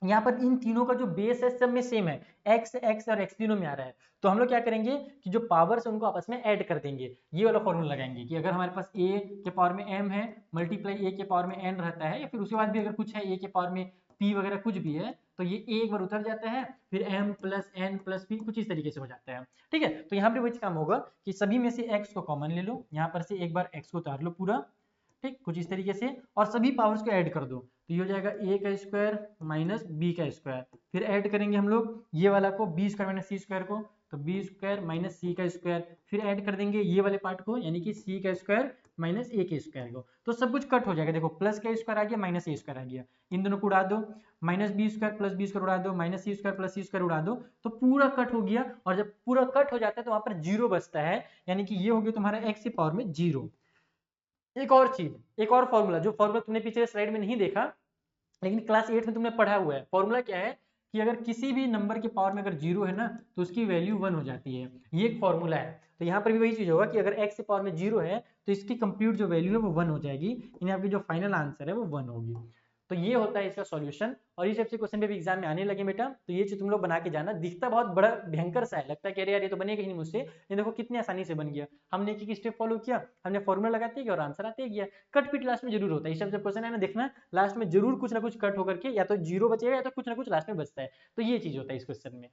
यहाँ पर इन तीनों का जो बेस है सब में सेम है, x x और x तीनों में आ रहा है। तो हम लोग क्या करेंगे कि जो पावर्स है उनको आपस में ऐड कर देंगे, ये वाला फॉर्मूला लगाएंगे कि अगर हमारे पास a के पावर में m है मल्टीप्लाई a के पावर में n रहता है, या फिर उसके बाद भी अगर कुछ है a के पावर में p वगैरह कुछ भी है, तो ये a एक बार उतर जाता है, फिर m plus n plus p कुछ इस तरीके से हो जाता है। ठीक है, तो यहाँ पे वही काम होगा कि सभी में से x को कॉमन ले लो, यहाँ पर से एक बार x को उतार लो पूरा, ठीक, कुछ इस तरीके से, और सभी पावर्स को ऐड कर दो, तो ये हो जाएगा a का स्क्वायर माइनस b का स्क्वायर। फिर ऐड करेंगे हम लोग ये वाला को b square minus c square को, तो b स्क्वायर माइनस c का स्क्वायर, फिर ऐड कर देंगे ये वाले पार्ट को यानी कि c का स्क्वायर माइनस a के स्क्वायर को, तो सब कुछ कट हो जाएगा। देखो प्लस का स्क्वायर आ गया माइनस a स्क्वायर आ गया, इन दोनों को उड़ा दो, minus b square plus b square उड़ा दो, minus c square plus c square उड़ा दो, तो पूरा कट हो गया। और जब पूरा कट हो जाता है तो वहां पर जीरो बचता है, यानी कि ये हो गया तुम्हारा x की पावर में जीरो। एक और चीज, एक और फॉर्मूला, जो फॉर्मूला तुमने पिछले स्लाइड में नहीं देखा लेकिन क्लास 8 में तुमने पढ़ा हुआ है। फॉर्मूला क्या है कि अगर किसी भी नंबर के पावर में अगर जीरो है ना तो उसकी वैल्यू 1 हो जाती है। ये एक फॉर्मूला है। तो यहाँ पर भी वही चीज होगा कि अगर x के पावर में जीरो है तो इसकी कंप्लीट जो वैल्यू है वो 1 हो जाएगी, यानी आपकी जो फाइनल आंसर है वो 1 होगी। तो ये होता है इसका सॉल्यूशन। और इस टाइप से क्वेश्चन भी एग्जाम में आने लगे बेटा, तो ये चीज तुम लोग बना के जाना। दिखता बहुत बड़ा भयंकर सा है, लगता है कि अरे यार ये तो बनेगा ही नहीं मुझसे, ये देखो कितनी आसानी से बन गया। हमने एक एक स्टेप फॉलो किया, हमने फॉर्मूला लगाते गया और आंसर आते गया। कट पिट लास्ट में जरूर होता है। इस टाइप से क्वेश्चन है ना, देखना लास्ट में जरूर कुछ ना कुछ कट होकर के या तो जीरो बचेगा या तो कुछ ना कुछ लास्ट में बचता है। तो ये चीज होता है इस क्वेश्चन में।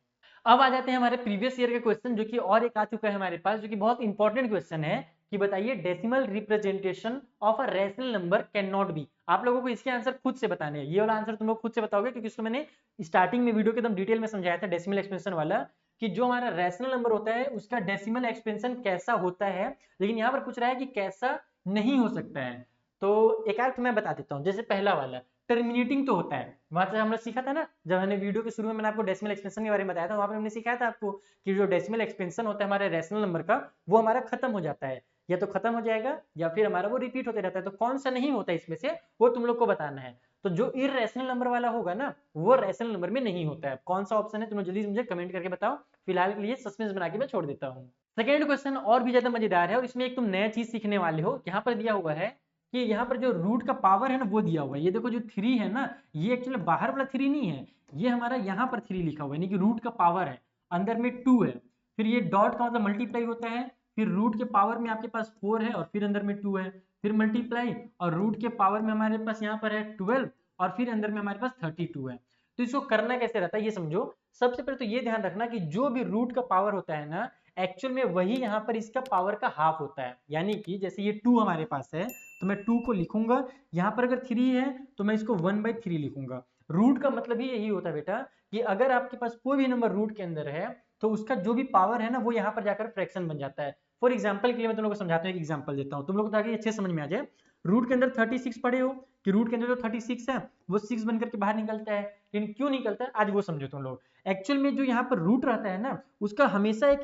अब आ जाते हैं हमारे प्रीवियस ईयर के क्वेश्चन, जो कि और एक आ चुका है हमारे पास, जो कि बहुत इंपॉर्टेंट क्वेश्चन है कि बताइए decimal representation of a rational number can not be. आप लोगों को इसके आंसर खुद से बताने हैं। ये वाला आंसर तुम लोग खुद से बताओगे, क्योंकि इसको मैंने स्टार्टिंग में वीडियो के एकदम डिटेल में समझाया था डेसिमल एक्सपेंशन वाला, कि जो हमारा रैशनल नंबर होता है उसका डेसिमल एक्सपेंशन कैसा होता है। लेकिन यहाँ पर पूछ रहा है कि कैसा नहीं हो सकता है। तो एक आध मैं बता देता हूँ। जैसे पहला वाला टर्मिनेटिंग तो होता है, वहां से हमने सीखा था ना, जब हमने वीडियो के शुरू में मैंने आपको डेसिमल एक्सपेंशन के बारे में बताया था, वहां पर हमने सिखाया था आपको कि जो डेसिमल एक्सपेंशन होता है हमारे रैशनल नंबर का, वो हमारा खत्म हो जाता है, या तो खत्म हो जाएगा या फिर हमारा वो रिपीट होते रहता है। तो कौन सा नहीं होता इसमें से, वो तुम लोग को बताना है। तो जो इरेशनल नंबर वाला होगा ना, वो रैशनल नंबर में नहीं होता है। कौन सा ऑप्शन है तुम लोग जल्दी मुझे कमेंट करके बताओ। फिलहाल के लिए सस्पेंस बना के मैं छोड़ देता हूँ। सेकेंड क्वेश्चन और भी ज्यादा मजेदार है, और इसमें एक तुम नया चीज सीखने वाले हो। यहाँ पर दिया हुआ है कि यहाँ पर जो रूट का पावर है ना वो दिया हुआ है। ये देखो जो 3 है ना, ये एक्चुअली बाहर वाला 3 नहीं है, ये हमारा यहाँ पर 3 लिखा हुआ है, यानी कि रूट का पावर है, अंदर में 2 है, फिर ये डॉट का मतलब मल्टीप्लाई होता है, फिर रूट के पावर में आपके पास 4 है और फिर अंदर में 2 है, फिर मल्टीप्लाई और रूट के पावर में हमारे पास यहाँ पर है 12 और फिर अंदर में हमारे पास 32 है। तो इसको करना कैसे रहता है ये समझो। सबसे पहले तो ये ध्यान रखना कि जो भी रूट का पावर होता है ना, एक्चुअल में वही यहाँ पर इसका पावर का हाफ होता है। यानी कि जैसे ये 2 हमारे पास है तो मैं 2 को लिखूंगा, यहाँ पर अगर 3 है तो मैं इसको 1/3 लिखूंगा। रूट का मतलब ही यही होता है बेटा कि अगर आपके पास कोई भी नंबर रूट के अंदर है तो उसका जो भी पावर है ना वो यहाँ पर जाकर फ्रैक्शन बन जाता है। फॉर एग्जाम्पल के लिए मैं तुम लोग को समझाता हूँ, एक एग्जाम्पल देता हूँ तुम लोग को ताकि अच्छे समझ में आ जाए। रूट के अंदर 36 पढ़े हो कि रूट के अंदर जो 36 है वो 6 बनकर के बाहर निकलता है, लेकिन क्यों निकलता है आज वो समझो तुम लोग। एक्चुअल में जो यहाँ पर रूट रहता है ना, उसका हमेशा एक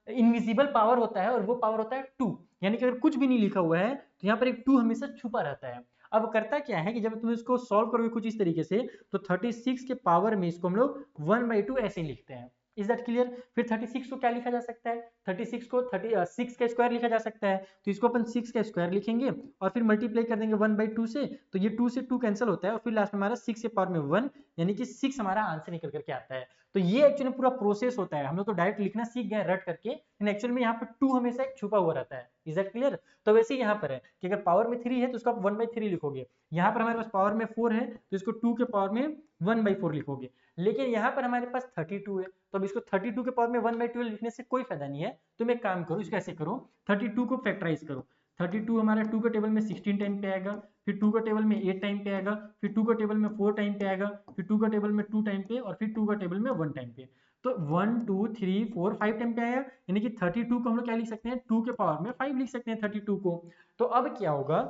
इनविजिबल पावर होता है, और वो पावर होता है 2। यानी कि अगर कुछ भी नहीं लिखा हुआ है तो यहाँ पर एक 2 हमेशा छुपा रहता है। अब करता क्या है कि जब तुम इसको सॉल्व करोगे कुछ इस तरीके से, तो 36 के पावर में इसको हम लोग 1/2 ऐसे ही लिखते हैं। Is that clear? फिर 36 को क्या लिखा जा सकता है, 36 को 36 का स्क्वायर लिखा जा सकता है, तो इसको अपन 6 का स्क्वायर लिखेंगे और फिर मल्टीप्लाई कर देंगे 1/2 से, तो ये 2 से 2 कैंसिल होता है और फिर लास्ट में हमारा 6 के पावर में 1, यानी कि 6 हमारा आंसर निकल करके आता है। तो ये एक्चुअली पूरा प्रोसेस होता है। हम लोग तो डायरेक्ट लिखना सीख गए रट करके, लेकिन एक्चुअल में यहाँ पर 2 हमेशा एक छुपा हुआ रहता है। Is that clear? तो वैसे ही यहाँ पर है कि अगर पावर में 3 है तो उसको आप 1/3 लिखोगे, यहाँ पर हमारे पास पावर में 4 है तो इसको 2 के पावर में 1/4 लिखोगे। लेकिन यहाँ पर हमारे पास 32 है, तो अब इसको 32 के पावर में 1/12 लिखने से कोई फायदा नहीं है। तुम एक काम करो, इसको ऐसे करो, 32 को फैक्टराइज करो। 32 हमारा 2 के टेबल में 16 टाइम पे आएगा, फिर 2 का टेबल में 8 टाइम पे आएगा, फिर 2 का टेबल में 4 टाइम पे आएगा, फिर 2 का टेबल में 2 टाइम पे और फिर 2 का टेबल में 1 टाइम पे। तो 1 2 3 4 5 टाइम पे आया, यानी कि 32 को हम लोग क्या लिख सकते हैं, 2 के पावर में 5 लिख सकते हैं 32 को। तो अब क्या होगा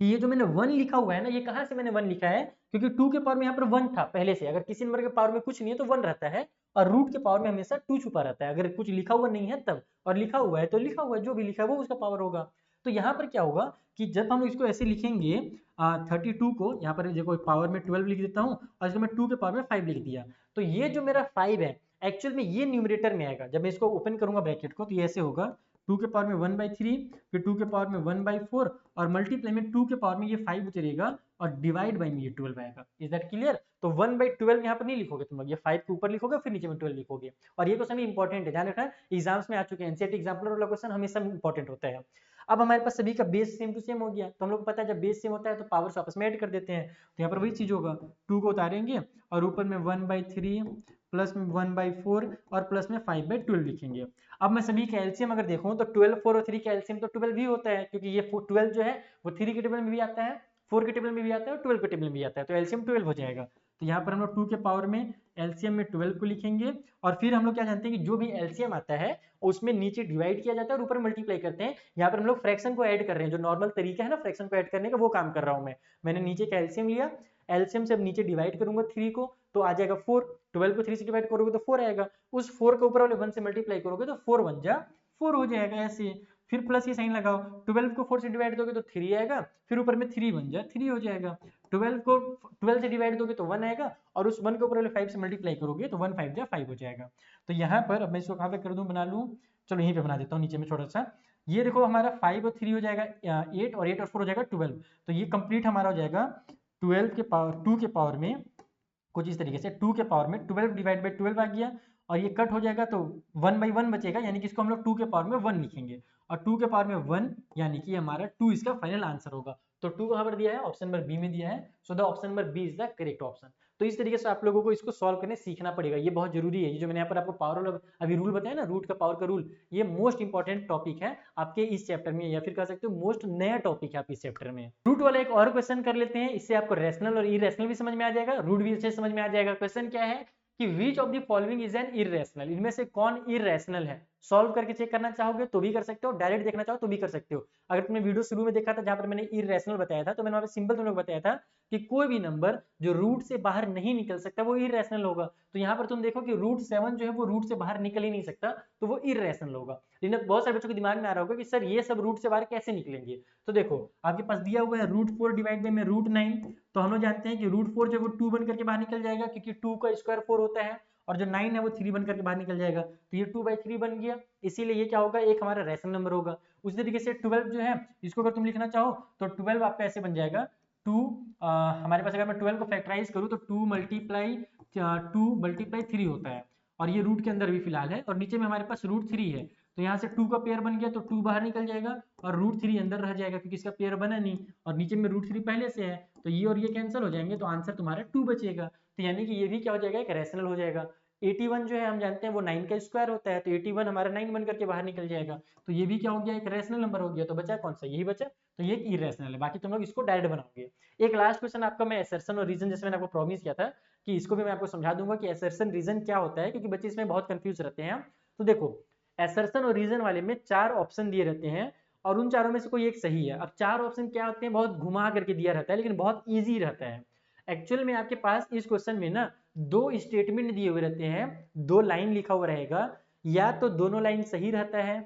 कि ये जो मैंने 1 लिखा हुआ है ना, ये कहाँ से मैंने 1 लिखा है, क्योंकि 2 के पावर में यहाँ पर 1 था पहले से। अगर किसी नंबर के पावर में कुछ नहीं है तो 1 रहता है, और रूट के पावर में हमेशा 2 छुपा रहता है। अगर कुछ लिखा हुआ नहीं है तब, और लिखा हुआ है तो लिखा हुआ है, जो भी लिखा है वो उसका पावर होगा। तो यहाँ पर क्या होगा कि जब हम इसको ऐसे लिखेंगे 32 को, यहाँ पर देखो पावर में 12 लिख देता हूँ और इसको मैं 2 के पावर में 5 लिख दिया, तो ये जो मेरा 5 है एक्चुअल में ये न्यूमरेटर में आएगा। जब मैं इसको ओपन करूंगा ब्रैकेट को तो ये ऐसे होगा, 2 के पावर में 1/3, फिर 2 के पावर में 1/4 और मल्टीप्लाई में 2 के पावर में ये 5 उतरेगा और डिवाइड बाई में ये 12 आएगा। Is that clear? तो 1/12 यहाँ पर नहीं लिखोगे तुम लोग, ये 5 के ऊपर लिखोगे फिर नीचे में 12 लिखोगे। और ये क्वेश्चन इंपॉर्टेंट है, ध्यान रखना, एग्जाम्स में आ चुके हैं, एनसीईआरटी एग्जाम्पलर वाला क्वेश्चन हमेशा इंपॉर्टेंट होता है। अब हमारे पास सभी का बेस सेम टू सेम हो गया, तो हम लोग को पता है जब बेस सेम होता है तो पावर्स आपस में ऐड कर देते हैं। तो यहाँ पर वही चीज होगा, 2 को उतारेंगे और ऊपर में 1/3 प्लस में 1/4 और प्लस में 5/12 लिखेंगे। अब मैं सभी का एलसीएम अगर देखूं तो 12 4 और 3 का एलसीएम तो 12 ही होता है, क्योंकि ये 12 जो है वो 3 के टेबल में भी आता है, 4 के टेबल में भी आता है और 12 के टेबल में भी आता है, तो एलसीएम 12 हो जाएगा। तो यहाँ पर हम लोग 2 के पावर में एलसीएम में 12 को लिखेंगे, और फिर हम लोग क्या जानते हैं कि जो भी एलसीएम आता है उसमें नीचे डिवाइड किया जाता है और ऊपर मल्टीप्लाई करते हैं। यहाँ पर हम लोग फ्रैक्शन को ऐड कर रहे हैं, जो नॉर्मल तरीका है ना फ्रैक्शन को ऐड करने का, वो काम कर रहा हूँ मैं। मैंने नीचे का एलसीएम लिया, एलसीएम से अब नीचे डिवाइड करूंगा 3 को तो आ जाएगा 4, 12 को 3 से डिवाइड करोगे तो 4 आएगा, उस 4 के ऊपर वाले 1 से मल्टीप्लाई करोगे तो 4 1 जा 4 हो जाएगा ऐसे। फिर प्लस ये साइन लगाओ, 12 को 4 से डिवाइड दोगे तो 3 आएगा, फिर ऊपर में 3 बन जाए 3 हो जाएगा, 12 को 12 से डिवाइड दोगे तो 1 आएगा, और उस 1 के ऊपर वाले 5 से मल्टीप्लाई करोगे तो 1 5 जा 5 हो जाएगा। तो यहाँ पर अब मैं इसको कहाँ पे कर दूं, बना लूँ, चलो यहीं पे बना देता हूँ नीचे में छोटा सा। ये देखो हमारा 5 और 3 हो जाएगा 8, और 8 और 4 हो जाएगा 12। तो ये कंप्लीट हमारा हो जाएगा 12 के पावर 2 के पावर में कुछ इस तरीके से 2 के पावर में 12 डिवाइड बाई 12 आ गया, और ये कट हो जाएगा तो 1 बाई 1 बचेगा, यानी कि इसको हम लोग 2 के पावर में 1 लिखेंगे, और 2 के पावर में 1 यानी कि हमारा 2 इसका फाइनल आंसर होगा। तो 2 कहाँ पर दिया है, ऑप्शन नंबर बी में दिया है, so the option number B is the correct option. तो इस तरीके से आप लोगों को इसको सॉल्व करने सीखना पड़ेगा, ये बहुत जरूरी है। ये जो मैंने यहाँ पर आपको पावर अभी रूल बताया ना, रूट का पावर का रूल, ये मोस्ट इंपॉर्टेंट टॉपिक है आपके इस चैप्टर में, या फिर कह सकते हो मोस्ट नया टॉपिक है आप इस चैप्टर में। रूट वाला एक और क्वेश्चन कर लेते हैं, इससे आपको रैशनल और इरेशनल भी समझ में आ जाएगा, रूट भी अच्छे समझ में आ जाएगा। क्वेश्चन क्या है कि which of the following is an irrational, इनमें से कौन इरेशनल है। सॉल्व करके चेक करना चाहोगे तो भी कर सकते हो, डायरेक्ट देखना चाहो तो भी कर सकते हो। अगर तुमने वीडियो शुरू में देखा था जहां पर मैंने इरेशनल बताया था, तो मैंने वहां पे सिंपल तुम लोग बताया था कि कोई भी नंबर जो रूट से बाहर नहीं निकल सकता वो इरेशनल होगा। तो यहाँ पर तुम देखो कि रूट 7 जो है वो रूट से बाहर निकल ही नहीं सकता, तो वो इरेशनल होगा। लेकिन बहुत सारे बच्चों के दिमाग में आ रहा होगा कि सर ये सब रूट से बाहर कैसे निकलेंगे। तो देखो आपके पास दिया हुआ है √4 डिवाइड बाई में √9, तो हम लोग जानते हैं कि √4 जो है वो 2 बन करके बाहर निकल जाएगा, क्योंकि 2 का स्क्वायर 4 होता है, और जो 9 है वो 3 बन करके बाहर निकल जाएगा, तो ये 2/3 बन गया, इसीलिए ये क्या होगा, एक हमारा रैशनल नंबर होगा। उसी तरीके से 12 जो है, इसको अगर तुम लिखना चाहो तो 12 आपका ऐसे बन जाएगा 2, हमारे पास अगर मैं 12 को फैक्टराइज करूँ तो 2 मल्टीप्लाई 3 होता है, और ये रूट के अंदर भी फिलहाल है, और नीचे में हमारे पास √3 है, तो यहाँ से 2 का पेयर बन गया तो 2 बाहर निकल जाएगा, और √3 अंदर रह जाएगा क्योंकि इसका पेयर बना नहीं, और नीचे में √3 पहले से है, तो ये और ये कैंसिल हो जाएंगे, तो आंसर तुम्हारा 2 बचेगा। तो यानी कि ये भी क्या हो जाएगा, एक रैशनल हो जाएगा। 81 जो है हम जानते हैं वो 9 का स्क्वायर होता है, तो 81 हमारा 9 बन करके बाहर निकल जाएगा, तो ये भी क्या हो गया, एक रैशनल नंबर हो गया। तो बचा कौन सा, यही बचा, तो ये इरेशनल है। बाकी तुम लोग इसको डायरेक्ट बनाओगे। एक लास्ट क्वेश्चन आपका मैं असर्शन और रीजन, जैसे मैंने आपको प्रॉमिस किया था कि इसको भी मैं आपको समझा दूंगा कि असर्शन रीजन क्या होता है, क्योंकि बच्चे इसमें बहुत कंफ्यूज रहते हैं। तो देखो असर्शन और रीजन वाले में 4 ऑप्शन दिए रहते हैं, और उन चारों में से कोई एक सही है। अब 4 ऑप्शन क्या होते हैं, बहुत घुमा करके दिया रहता है, लेकिन बहुत ईजी रहता है। एक्चुअल में आपके पास इस क्वेश्चन में ना 2 स्टेटमेंट दिए हुए रहते हैं, 2 लाइन लिखा हुआ रहेगा, या तो दोनों लाइन सही रहता है,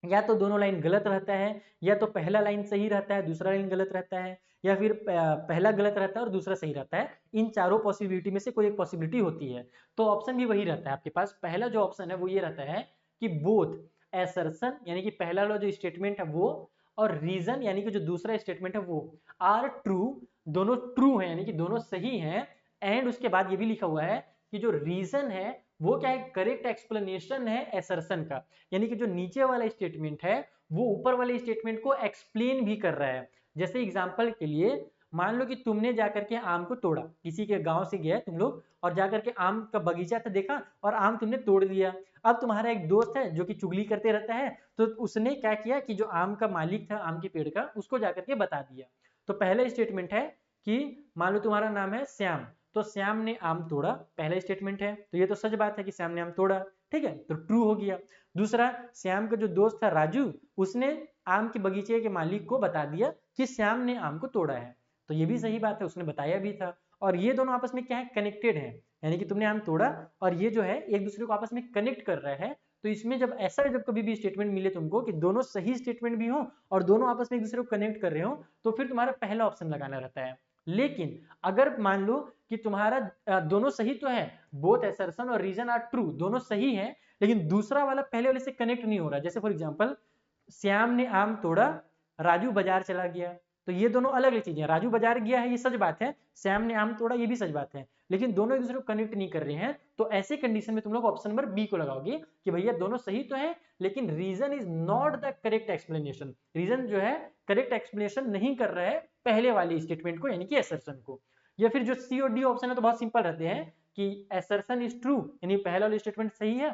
या तो दोनों लाइन गलत रहता है, या तो पहला लाइन सही रहता है दूसरा लाइन गलत रहता है, या फिर पहला गलत रहता है और दूसरा सही रहता है। इन चारों पॉसिबिलिटी में से कोई एक पॉसिबिलिटी होती है, तो ऑप्शन भी वही रहता है आपके पास। पहला जो ऑप्शन है वो ये रहता है कि बोथ असर्शन, यानी कि पहला वाला जो स्टेटमेंट है वो, और रीजन यानी कि जो दूसरा स्टेटमेंट है वो, आर ट्रू, दोनों ट्रू है, यानी कि दोनों सही हैं। एंड उसके बाद ये भी लिखा हुआ है कि जो रीजन है वो क्या है, करेक्ट एक्सप्लेनेशन है असर्शन का, यानी कि जो नीचे वाला स्टेटमेंट है वो ऊपर वाले स्टेटमेंट को एक्सप्लेन भी कर रहा है। जैसे एग्जांपल के लिए मान लो कि तुमने जाकर के आम को तोड़ा, किसी के गांव से गया तुम लोग, और जाकर के आम का बगीचा था देखा और आम तुमने तोड़ दिया। अब तुम्हारा एक दोस्त है जो कि चुगली करते रहता है, तो उसने क्या किया कि जो आम का मालिक था आम के पेड़ का, उसको जाकर के बता दिया। तो पहला स्टेटमेंट है कि मान लो तुम्हारा नाम है श्याम, तो श्याम ने आम तोड़ा, पहला स्टेटमेंट है, तो ये तो सच बात है कि श्याम ने आम तोड़ा, ठीक है, तो ट्रू हो गया। दूसरा, श्याम का जो दोस्त था राजू, उसने आम के बगीचे के मालिक को बता दिया कि श्याम ने आम को तोड़ा है, तो ये भी सही बात है, उसने बताया भी था। और ये दोनों आपस में क्या है, कनेक्टेड है, यानी कि तुमने आम तोड़ा और ये जो है एक दूसरे को आपस में कनेक्ट कर रहा है। तो इसमें जब ऐसा जब कभी भी स्टेटमेंट मिले तुमको कि दोनों सही स्टेटमेंट भी हो और दोनों आपस में एक दूसरे को कनेक्ट कर रहे हो, तो फिर तुम्हारा पहला ऑप्शन लगाना रहता है। लेकिन अगर मान लो कि तुम्हारा दोनों सही तो है, बोथ असर्शन और रीजन आर ट्रू, दोनों सही है, लेकिन दूसरा वाला पहले वाले से कनेक्ट नहीं हो रहा। जैसे फॉर एग्जांपल, श्याम ने आम तोड़ा, राजू बाजार चला गया, तो ये दोनों अलग अलग चीजें हैं। राजू बाजार गया है ये सच बात है, श्याम ने आम तोड़ा ये भी सच बात है, लेकिन दोनों एक दूसरे को कनेक्ट नहीं कर रहे हैं। तो ऐसे कंडीशन में तुम लोग ऑप्शन नंबर बी को लगाओगे कि भैया दोनों सही तो है, लेकिन reason is not the correct explanation, reason जो है करेक्ट एक्सप्लेनेशन नहीं कर रहा है पहले वाले स्टेटमेंट को, यानी कि असर्शन को। या फिर जो सी और डी ऑप्शन है तो बहुत सिंपल रहते हैं कि असर्शन इज ट्रू, यानी पहला वाला स्टेटमेंट सही है,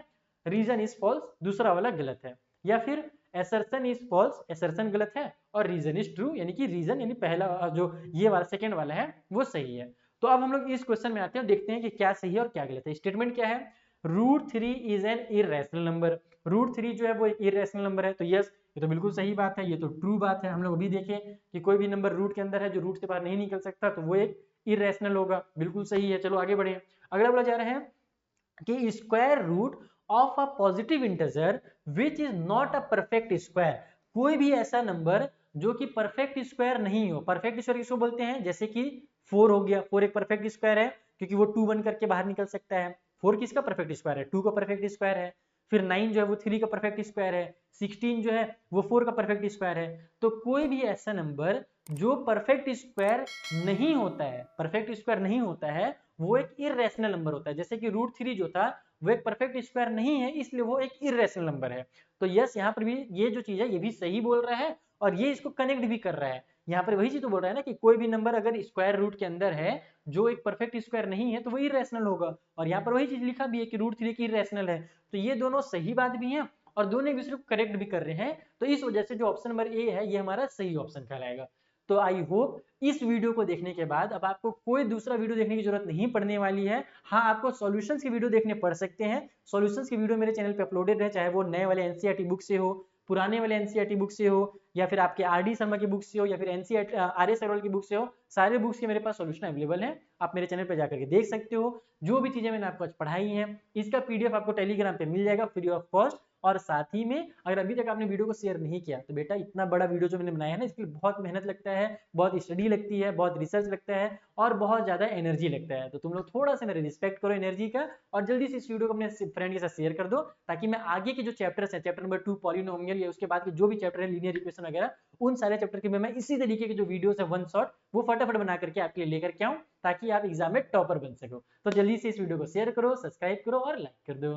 रीजन इज फॉल्स, दूसरा वाला गलत है। या फिर असर्शन इज फॉल्स, असर्शन गलत है, और रीजन इज ट्रू, यानी कि रीजन यानी पहला जो ये वाला सेकंड वाला है वो सही है। तो अब हम लोग इस क्वेश्चन में आते हैं, देखते हैं कि क्या सही है और क्या गलत है। स्टेटमेंट क्या है, √3 इज एन इरेशनल नंबर, √3 जो है वो एक इरेशनल नंबर है, तो यस ये तो बिल्कुल सही बात है, ये तो ट्रू बात है। हम लोग अभी देखें कि कोई भी नंबर रूट के अंदर है जो रूट से बाहर नहीं निकल सकता, तो वो एक इरेशनल होगा, बिल्कुल सही है। चलो आगे बढ़े। अगला बोला जा रहा है कि square root of a positive integer which is not a perfect square, कोई भी ऐसा नंबर जो कि परफेक्ट स्क्वायर नहीं हो। परफेक्ट स्क्वायर किसको बोलते हैं, जैसे कि 4 हो गया, 4 एक परफेक्ट स्क्वायर है क्योंकि वो 2 बन करके बाहर निकल सकता है। 4 किसका परफेक्ट स्क्वायर है, 2 का परफेक्ट स्क्वायर है। फिर 9 जो है वो 3 का परफेक्ट स्क्वायर है। 16 जो है वो 4 का परफेक्ट स्क्वायर है। तो कोई भी ऐसा नंबर जो परफेक्ट स्क्वायर नहीं होता है, परफेक्ट स्क्वायर नहीं होता है, वो एक इरेशनल नंबर होता है। जैसे कि √3 जो था वो एक परफेक्ट स्क्वायर नहीं है, इसलिए वो एक इरेशनल नंबर है। तो यस, यहाँ पर भी ये जो चीज है ये भी सही बोल रहा है और ये इसको कनेक्ट भी कर रहा है। यहाँ पर वही चीज तो बोल रहा है ना कि कोई भी नंबर अगर स्क्वायर रूट के अंदर है जो एक परफेक्ट स्क्वायर नहीं है तो वो इरेशनल होगा। और यहाँ पर वही चीज लिखा भी है कि √3 की इरेशनल है। तो ये दोनों सही बात भी है और दोनों एक दूसरे को करेक्ट भी कर रहे हैं। तो इस वजह से जो ऑप्शन नंबर ए है ये हमारा सही ऑप्शन कहलाएगा। तो आई होप इस वीडियो को देखने के बाद अब आपको कोई दूसरा वीडियो देखने की जरूरत नहीं पड़ने वाली है। हाँ, आपको सॉल्यूशंस की वीडियो देखने पड़ सकते हैं। सॉल्यूशंस की वीडियो मेरे चैनल पे अपलोडेड है, चाहे वो नए वाले एनसीईआरटी बुक से हो, पुराने वाले एनसीईआरटी बुक से हो, या फिर आपके आरडी शर्मा की बुक से हो, या फिर एनसीईआरटी आर.एस. अग्रवाल की बुक से हो। सारे बुक्स के मेरे पास सॉल्यूशन अवेलेबल है, आप मेरे चैनल पर जाकर के देख सकते हो। जो भी चीजें मैंने आपको आज पढ़ाई है इसका पीडीएफ आपको टेलीग्राम पे मिल जाएगा फ्री ऑफ कॉस्ट। और साथ ही में अगर अभी तक आपने वीडियो को शेयर नहीं किया तो बेटा इतना बड़ा वीडियो जो मैंने बनाया है ना इसके लिए बहुत मेहनत लगता है, बहुत स्टडी लगती है, बहुत रिसर्च लगता है और बहुत ज्यादा एनर्जी लगता है। तो तुम लोग थोड़ा सा मेरा रिस्पेक्ट करो एनर्जी का और जल्दी से इस वीडियो को अपने फ्रेंड के साथ शेयर कर दो, ताकि मैं आगे के जो चैप्टर्स है, चैप्टर नंबर 2 पॉलिनोमियल या उसके बाद के जो भी चैप्टर है लीनियर इक्वेशन वगैरह, उन सारे चैप्टर के मैं इसी तरीके के जो वीडियोस है वन शॉट वो फटाफट बना करके आपके लिए लेकर के आऊं, ताकि आप एग्जाम में टॉपर बन सको। तो जल्दी से इस वीडियो को शेयर करो, सब्सक्राइब करो और लाइक कर दो।